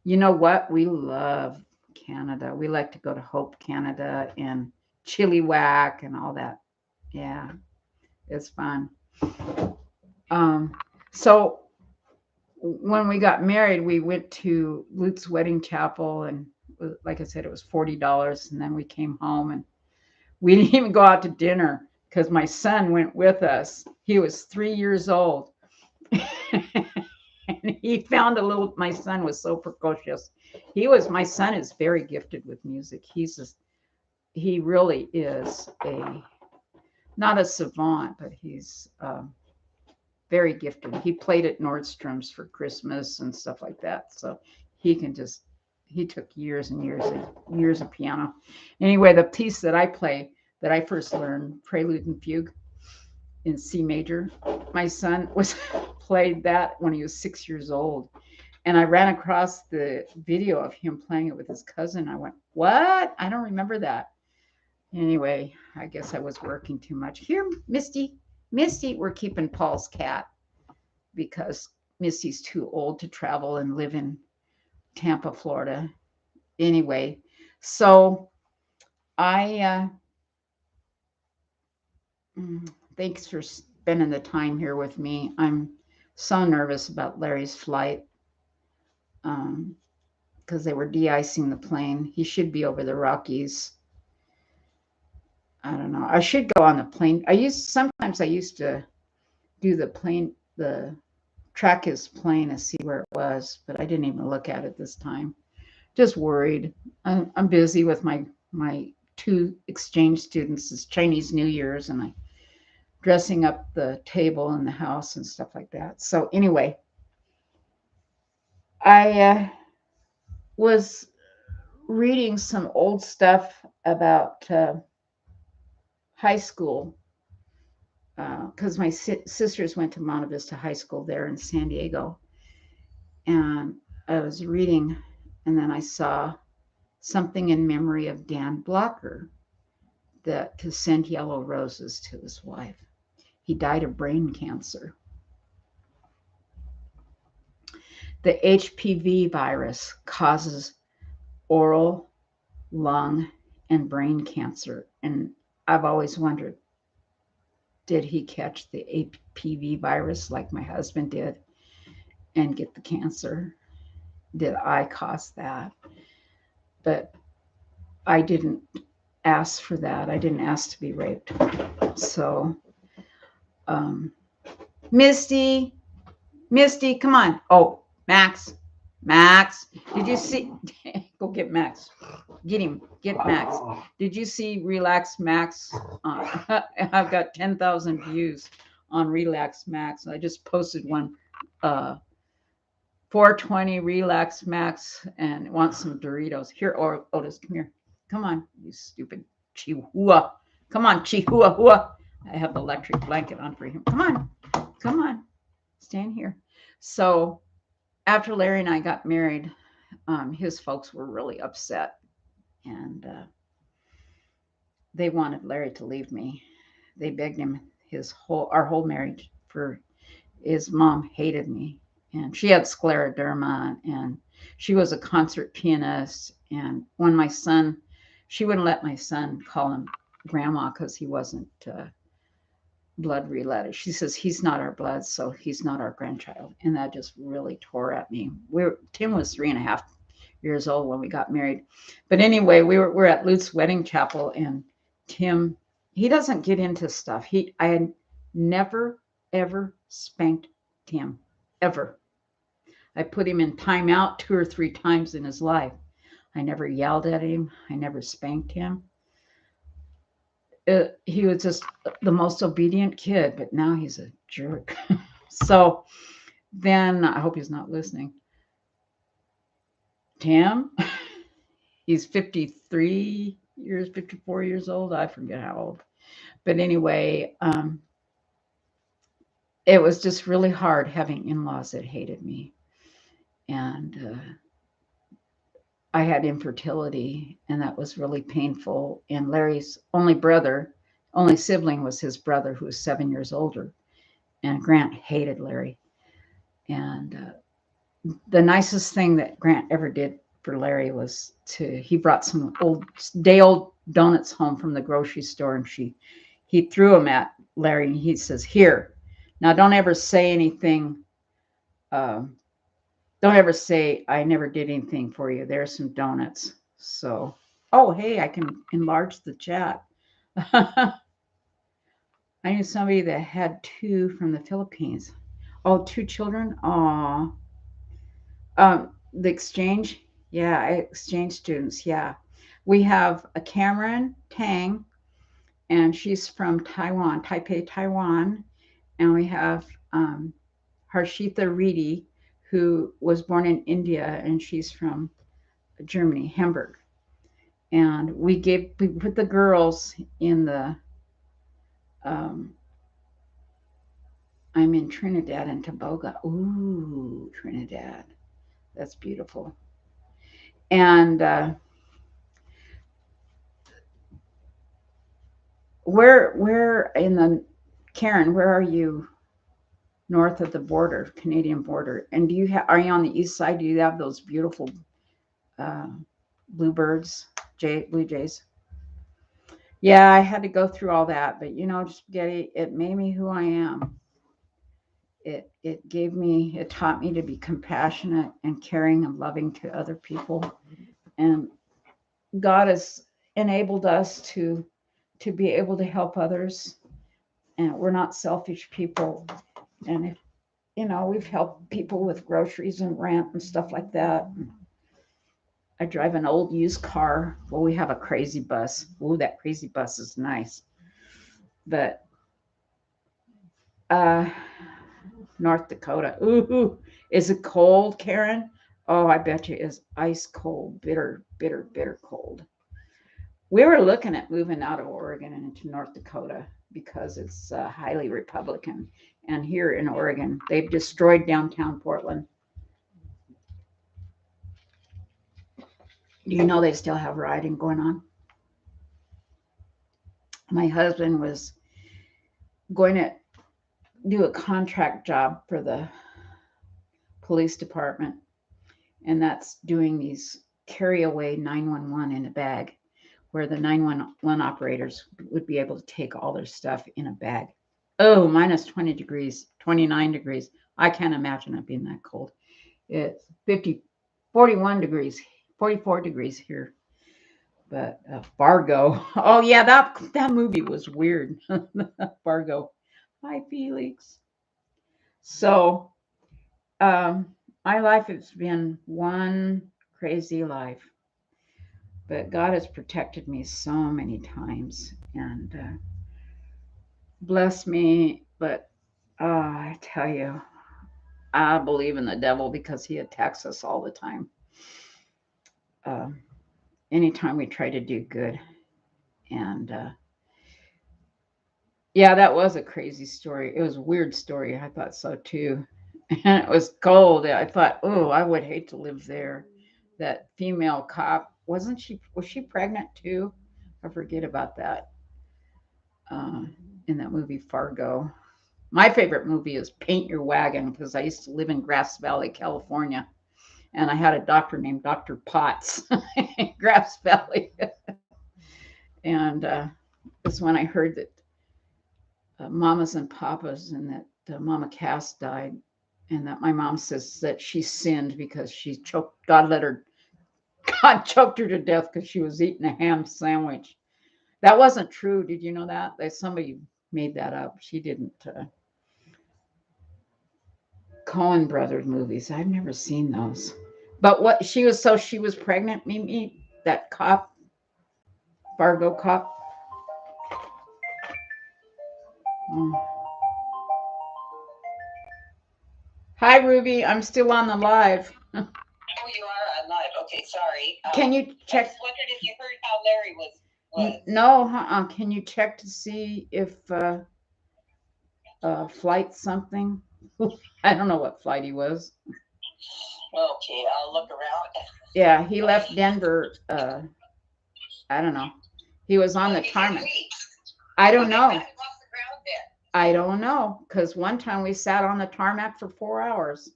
You know what? We love Canada. We like to go to Hope, Canada, and Chilliwack and all that. Yeah, it's fun. Um, so when we got married, we went to Luke's wedding chapel, and like I said, it was $40. And then we came home, and we didn't even go out to dinner because my son went with us. He was 3 years old. And he found a little, my son was so precocious. My son is very gifted with music. He really is not a savant, but he's very gifted. He played at Nordstrom's for Christmas and stuff like that. So he took years and years of piano. Anyway, the piece that I play, that I first learned, Prelude and Fugue in C major, my son played that when he was 6 years old. And I ran across the video of him playing it with his cousin. I went, what? I don't remember that. Anyway, I guess I was working too much. Here, Misty, we're keeping Paul's cat because Misty's too old to travel and live in Tampa, Florida. Anyway, so thanks for spending the time here with me. I'm so nervous about Larry's flight because they were de-icing the plane. He should be over the Rockies. I don't know. I should go on the plane. Sometimes I used to do the track his plane and see where it was, but I didn't even look at it this time. Just worried. I'm busy with my 2 exchange students. It's Chinese New Year's, and I dressing up the table in the house and stuff like that. So anyway, I was reading some old stuff about high school because my sisters went to Monte Vista High School there in San Diego. And I was reading, and then I saw something in memory of Dan Blocker, that to send yellow roses to his wife. He died of brain cancer. The HPV virus causes oral, lung, and brain cancer. And I've always wondered, did he catch the HPV virus like my husband did and get the cancer? Did I cause that? But I didn't ask for that. I didn't ask to be raped. So, Misty, come on. Oh, Max, did you see? Go get Max. Get him. Get Max. Did you see Relax Max? I've got 10,000 views on Relax Max. I just posted one. 420 Relax Max and want some Doritos. Here, Otis, come here. Come on, you stupid Chihuahua. Come on, Chihuahua. I have the electric blanket on for him. Come on. Stand here. So after Larry and I got married, his folks were really upset, and they wanted Larry to leave me. They begged him our whole marriage. For his mom hated me, and she had scleroderma, and she was a concert pianist. And when she wouldn't let my son call him grandma because he wasn't blood related. She says he's not our blood, so he's not our grandchild. And that just really tore at me. Tim was 3.5 years old when we got married. But anyway, we're at Luke's wedding chapel, and Tim, he doesn't get into stuff. I had never ever spanked Tim, ever. I put him in timeout 2 or 3 times in his life. I never yelled at him. I never spanked him. He was just the most obedient kid, but now he's a jerk. So then, I hope he's not listening. Tim, he's 54 years old. I forget how old. But anyway, it was just really hard having in-laws that hated me. And I had infertility, and that was really painful. And Larry's only sibling was his brother, who was 7 years older. And Grant hated Larry. And the nicest thing that Grant ever did for Larry was he brought some day-old donuts home from the grocery store, and he threw them at Larry, and he says, "Here, now don't ever say anything. Um, don't ever say I never did anything for you. There's some donuts." So, oh hey, I can enlarge the chat. I knew somebody that had two from the Philippines. Oh, two children. Aw. The exchange, yeah, exchange students, yeah. We have a Cameron Tang, and she's from Taiwan, Taipei, Taiwan. And we have Harshita Reedy, who was born in India, and she's from Germany, Hamburg. And we put the girls in the, I'm in Trinidad and Tobago. Ooh, Trinidad. That's beautiful. And where in the Karen, where are you north of the border, Canadian border? And are you on the east side? Do you have those beautiful bluebirds, blue jays? Yeah, I had to go through all that, but spaghetti, it made me who I am. It taught me to be compassionate and caring and loving to other people. And God has enabled us to be able to help others. And we're not selfish people. And if we've helped people with groceries and rent and stuff like that. I drive an old used car. Well, we have a crazy bus. Ooh, that crazy bus is nice. But North Dakota. Ooh, is it cold, Karen? Oh, I bet you it's ice cold, bitter, bitter, bitter cold. We were looking at moving out of Oregon and into North Dakota because it's highly Republican. And here in Oregon, they've destroyed downtown Portland. Do you know they still have rioting going on? My husband was going to do a contract job for the police department, and that's doing these carry away 911 in a bag, where the 911 operators would be able to take all their stuff in a bag. Oh, minus 20 degrees, 29 degrees. I can't imagine it being that cold. It's 41 degrees, 44 degrees here. But Fargo, oh yeah, that movie was weird. Fargo. Hi, Felix. So my life has been one crazy life, but God has protected me so many times and blessed me. But I tell you, I believe in the devil because he attacks us all the time. Anytime we try to do good. And yeah, that was a crazy story. It was a weird story. I thought so too. And it was cold. I thought, oh, I would hate to live there. That female cop, was she pregnant too? I forget about that. In that movie Fargo. My favorite movie is Paint Your Wagon because I used to live in Grass Valley, California. And I had a doctor named Dr. Potts in Grass Valley. And that's when I heard that mamas and papas and that Mama Cass died. And that my mom says that she sinned because she choked, God choked her to death because she was eating a ham sandwich. That wasn't true. Did you know that? Somebody made that up. She didn't. Coen Brothers movies. I've never seen those. But she was pregnant, Mimi, that cop, Fargo cop. Oh. Hi, Ruby. I'm still on the live. Oh, you are on live. Okay, sorry. Can you check? I just wondered if you heard how Larry was. No, Can you check to see if flight something? I don't know what flight he was. Okay, I'll look around. Yeah, he left Denver. I don't know. He was on the tarmac. I don't know. I don't know, because one time we sat on the tarmac for 4 hours.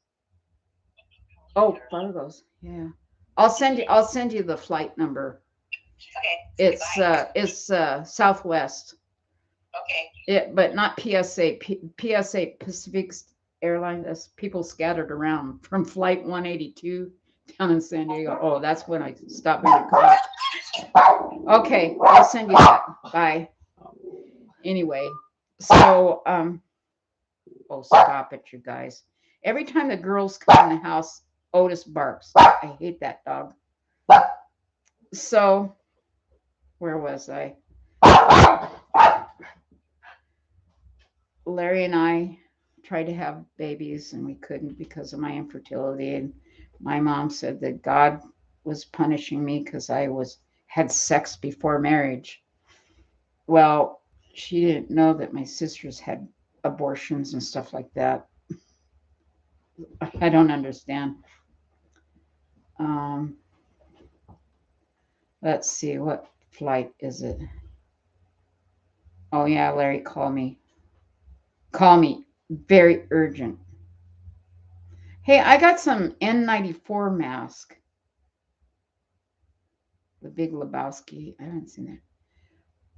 Oh, Fargo's. Yeah. I'll send you the flight number. Okay. Bye. It's Southwest. Okay. But not PSA. PSA Pacific Airlines. That's people scattered around from flight 182 down in San Diego. Oh, that's when I stopped being a cop. Okay, I'll send you that. Bye. Anyway, so oh, stop it, you guys. Every time the girls come in the house, Otis barks. I hate that dog. So, where was I? Larry and I tried to have babies and we couldn't because of my infertility. And my mom said that God was punishing me because I had sex before marriage. Well, she didn't know that my sisters had abortions and stuff like that. I don't understand. Um, let's see, what flight is it? Oh yeah, Larry, call me. Call me. Very urgent. Hey, I got some N94 mask. The Big Lebowski. I haven't seen that.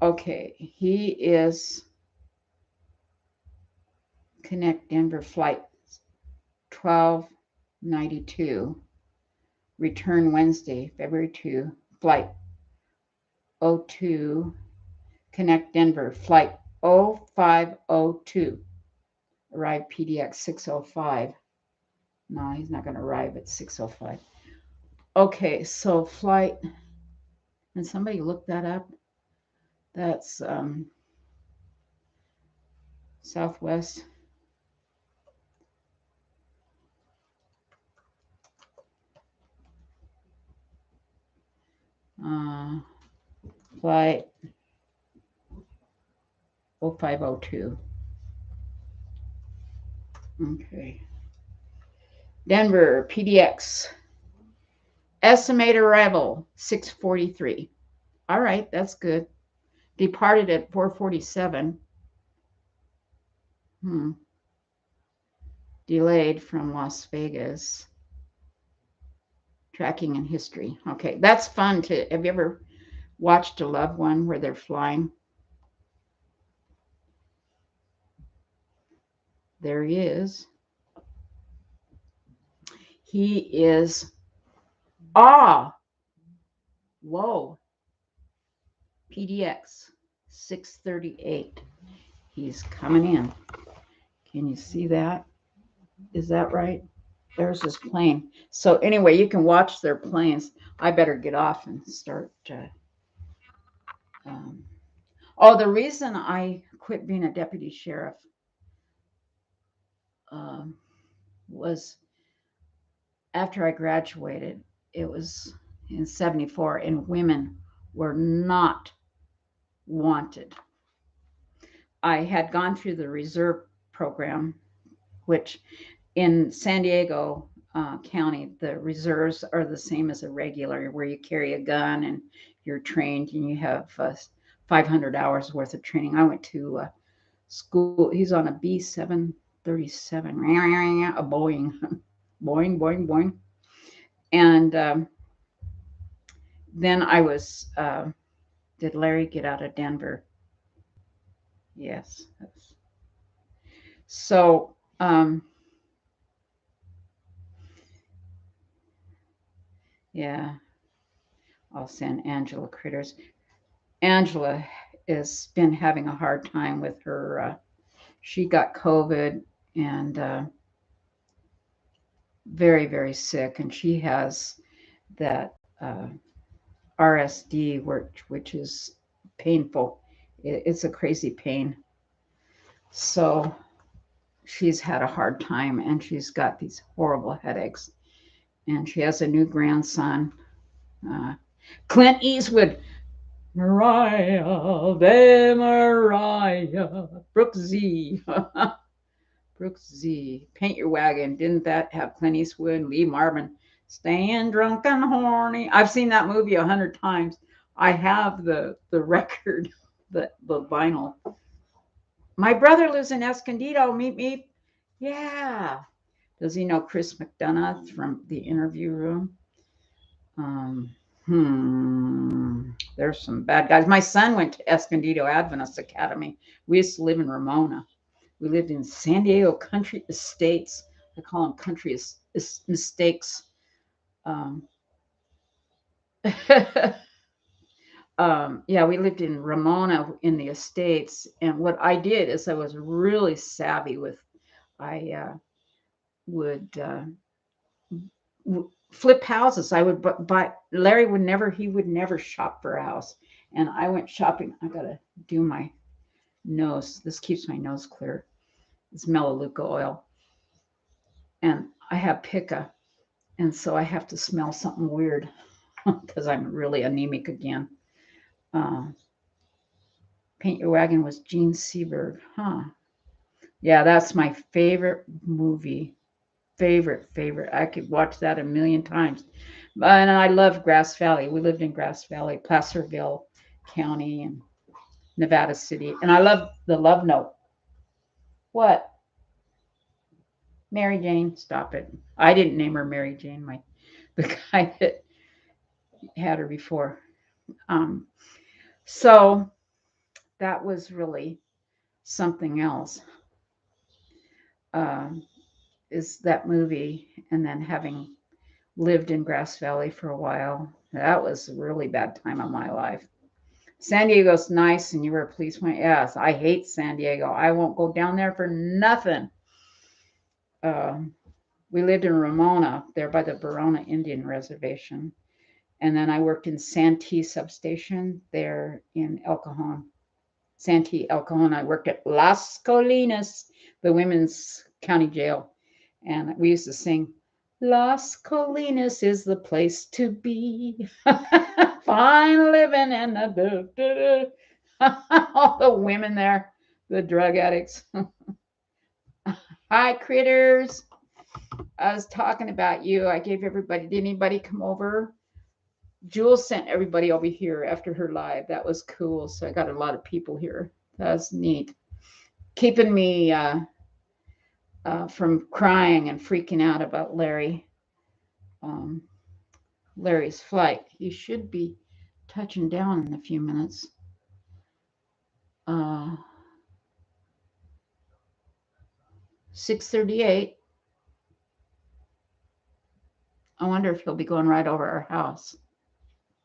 Okay, he is Connect Denver flight 1292. Return Wednesday, February 2. Flight 02. Connect Denver flight 0502. Arrive PDX 605. No, he's not going to arrive at 605. Okay, so flight, and somebody look that up. That's Southwest. Flight 0502. Okay. Denver, PDX. Estimated arrival 6:43. All right, that's good. Departed at 4:47. Delayed from Las Vegas. Tracking and history. Okay, that's fun to. Have you ever watched a loved one where they're flying? There he is. He is. Whoa. PDX 638. He's coming in. Can you see that? Is that right? There's his plane. So anyway, you can watch their planes. I better get off and start. The reason I quit being a deputy sheriff was after I graduated. It was in 74, and women were not wanted. I had gone through the reserve program, which in San Diego County, the reserves are the same as a regular, where you carry a gun and you're trained and you have 500 hours worth of training. I went to school. He's on a B-737, a Boeing, Boeing. And then I was, did Larry get out of Denver? Yes. So, yeah, I'll send Angela critters. Angela has been having a hard time with her. She got COVID and very, very sick, and she has that RSD, which is painful. It's a crazy pain. So she's had a hard time, and she's got these horrible headaches. And she has a new grandson, Clint Eastwood. Mariah, Brooke Z. Brooke Z. Paint Your Wagon. Didn't that have Clint Eastwood, Lee Marvin? Staying drunk and horny. I've seen that movie 100 times. I have the record, the vinyl. My brother lives in Escondido. Meet me. Yeah. Does he know Chris McDonough from the interview room? There's some bad guys. My son went to Escondido Adventist Academy. We used to live in Ramona. We lived in San Diego Country Estates. I call them country mistakes. Yeah, we lived in Ramona in the estates. And what I did is I was really savvy with, I would flip houses. I would buy, Larry would never shop for a house. And I went shopping. I got to do my nose. This keeps my nose clear. It's Melaleuca oil. And I have pica. And so I have to smell something weird because I'm really anemic again. Paint Your Wagon was Gene Seberg. Huh. Yeah, that's my favorite movie. Favorite. I could watch that a million times. And I love Grass Valley. We lived in Grass Valley, Placerville County, and Nevada City. And I love the Love Note. What? Mary Jane, stop it. I didn't name her Mary Jane, the guy that had her before. So that was really something else. Is that movie, and then having lived in Grass Valley for a while, that was a really bad time of my life. San Diego's nice, and you were a policeman. Yes, I hate San Diego. I won't go down there for nothing. We lived in Ramona, there by the Verona Indian Reservation. And then I worked in Santee Substation there in El Cajon. Santee, El Cajon. I worked at Las Colinas, the women's county jail. And we used to sing, Las Colinas is the place to be. Fine living and all the women there, the drug addicts. Hi, critters. I was talking about you. I gave everybody, did anybody come over? Jules sent everybody over here after her live. That was cool. So I got a lot of people here. That's neat. Keeping me from crying and freaking out about Larry. Larry's flight. He should be touching down in a few minutes. 6:38. I wonder if he'll be going right over our house.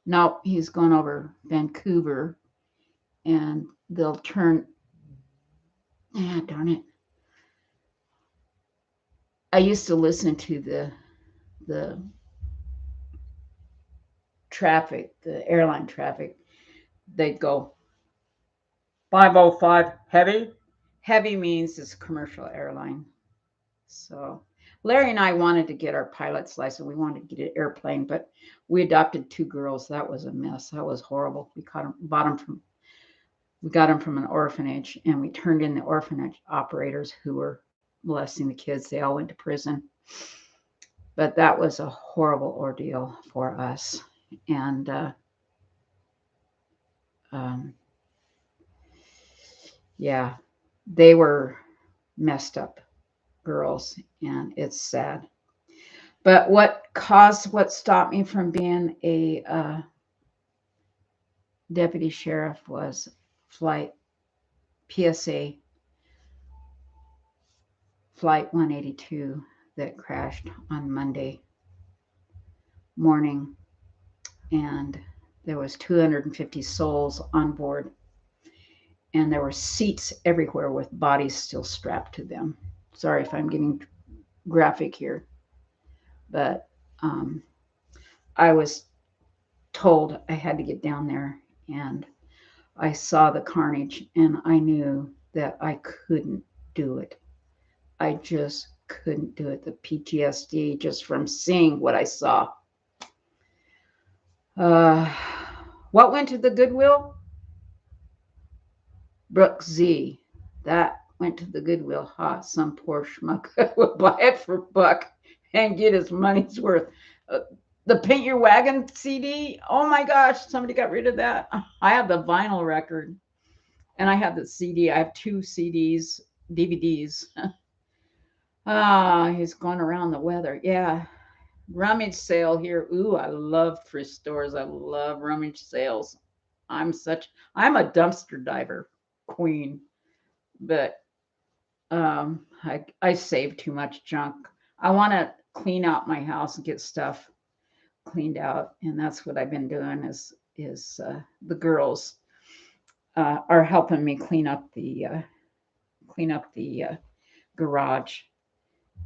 No, he's going over Vancouver, and they'll turn. Ah, darn it. I used to listen to the traffic, the airline traffic. They'd go 505 heavy. Heavy means it's a commercial airline. So Larry and I wanted to get our pilot's license. We wanted to get an airplane, but we adopted 2 girls. That was a mess. That was horrible. We got them from an orphanage, and we turned in the orphanage operators who were molesting the kids. They all went to prison. But that was a horrible ordeal for us. And yeah, they were messed up girls, and it's sad. But what stopped me from being a deputy sheriff was flight PSA flight 182 that crashed on Monday morning, and there was 250 souls on board, and there were seats everywhere with bodies still strapped to them. Sorry if I'm getting graphic here, but I was told I had to get down there, and I saw the carnage, and I knew that I couldn't do it. I just couldn't do it. The PTSD just from seeing what I saw. What went to the Goodwill? Brooke Z. That went to the Goodwill. Some poor schmuck would buy it for a buck and get his money's worth. The Paint Your Wagon CD. Oh my gosh, somebody got rid of that. I have the vinyl record, and I have the CD. I have 2 CDs, DVDs. He's going around the weather. Yeah. Rummage sale here. Ooh, I love thrift stores. I love rummage sales. I'm a dumpster diver queen, but I save too much junk. I want to clean out my house and get stuff cleaned out, and that's what I've been doing. Is the girls are helping me clean up the garage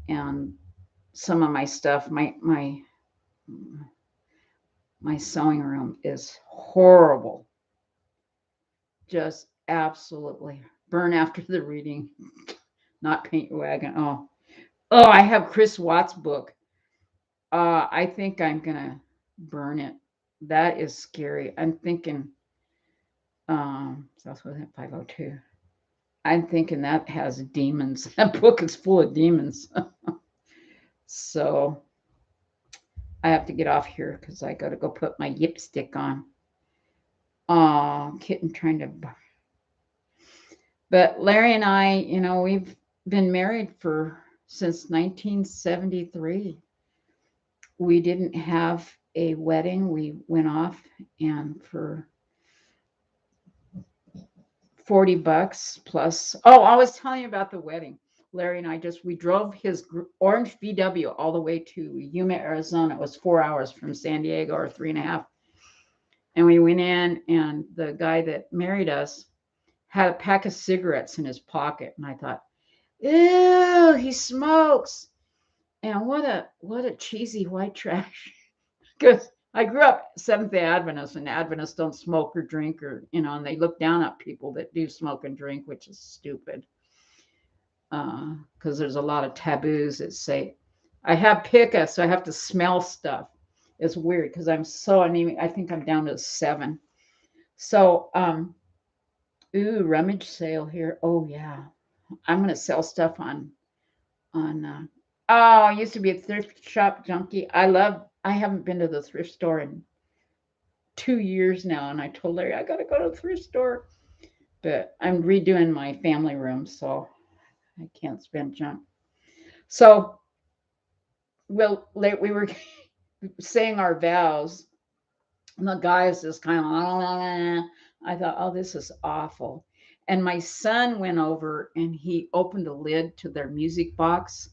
and some of my stuff. My sewing room is horrible, just absolutely burn after the reading. Not paint your wagon. Oh, I have Chris Watts' book. I think I'm gonna burn it. That is scary. I'm thinking, Southwest 502. I'm thinking that has demons. That book is full of demons. So I have to get off here because I got to go put my yip stick on. Kitten trying to. But Larry and I, we've been married since 1973. We didn't have a wedding. We went off and for $40 plus. Oh, I was telling you about the wedding. Larry and I we drove his orange VW all the way to Yuma, Arizona. It was 4 hours from San Diego, or 3.5. And we went in, and the guy that married us had a pack of cigarettes in his pocket. And I thought, ew, he smokes. And what a cheesy white trash. Because I grew up Seventh-day Adventist, and Adventists don't smoke or drink, and they look down at people that do smoke and drink, which is stupid. Because there's a lot of taboos that say, I have pica, so I have to smell stuff. It's weird because I'm so anemic. I think I'm down to 7. So, rummage sale here. Oh yeah, I'm gonna sell stuff on. I used to be a thrift shop junkie. I haven't been to the thrift store in 2 years now, and I told Larry I gotta go to the thrift store, but I'm redoing my family room, so I can't spend junk. So, well, we were saying our vows, and the guy is just kind of. I thought, oh, this is awful. And my son went over and he opened a lid to their music box.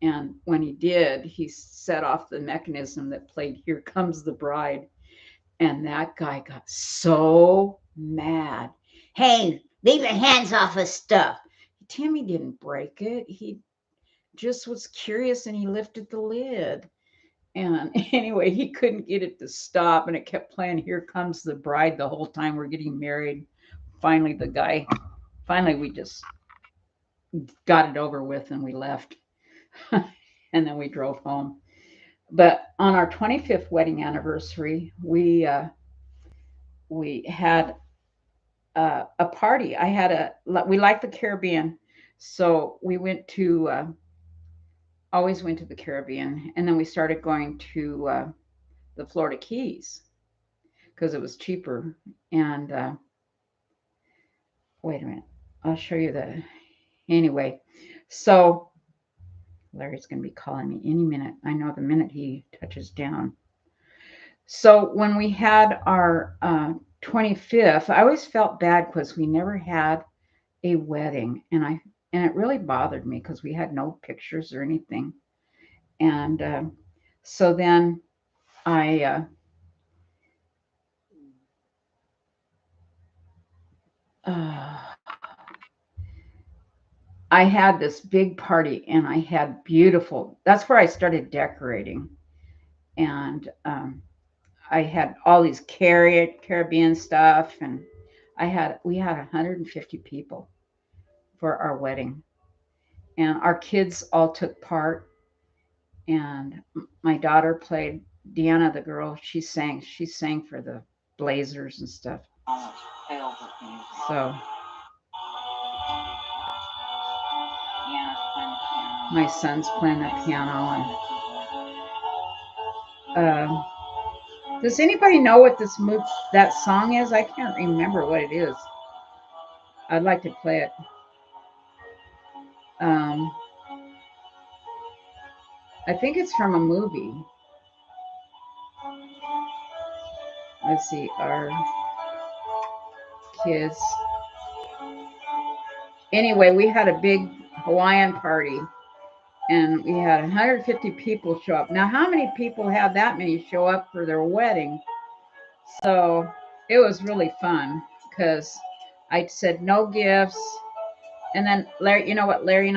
And when he did, he set off the mechanism that played Here Comes the Bride. And that guy got so mad. Hey, leave your hands off of stuff. Timmy didn't break it. He just was curious and he lifted the lid. And anyway, he couldn't get it to stop. And it kept playing Here Comes the Bride the whole time we're getting married. Finally, we just got it over with and we left. And then we drove home. But on our 25th wedding anniversary, we had a party. We liked the Caribbean, so we always went to the Caribbean, and then we started going to the Florida Keys because it was cheaper. And wait a minute, I'll show you the. Anyway, so Larry's going to be calling me any minute. I know the minute he touches down. So when we had our 25th, I always felt bad because we never had a wedding, and it really bothered me because we had no pictures or anything. And so then I had this big party, and I had that's where I started decorating. And I had all these Caribbean stuff, and we had 150 people for our wedding, and our kids all took part. And my daughter played Deanna, the girl. She sang for the Blazers and stuff. So my son's playing the piano. And does anybody know what that song is? I can't remember what it is. I'd like to play it. I think it's from a movie. Let's see, our kids. Anyway, we had a big Hawaiian party and we had 150 people show up. Now, how many people have that many show up for their wedding? So it was really fun because I said no gifts. And then Larry, you know what Larry and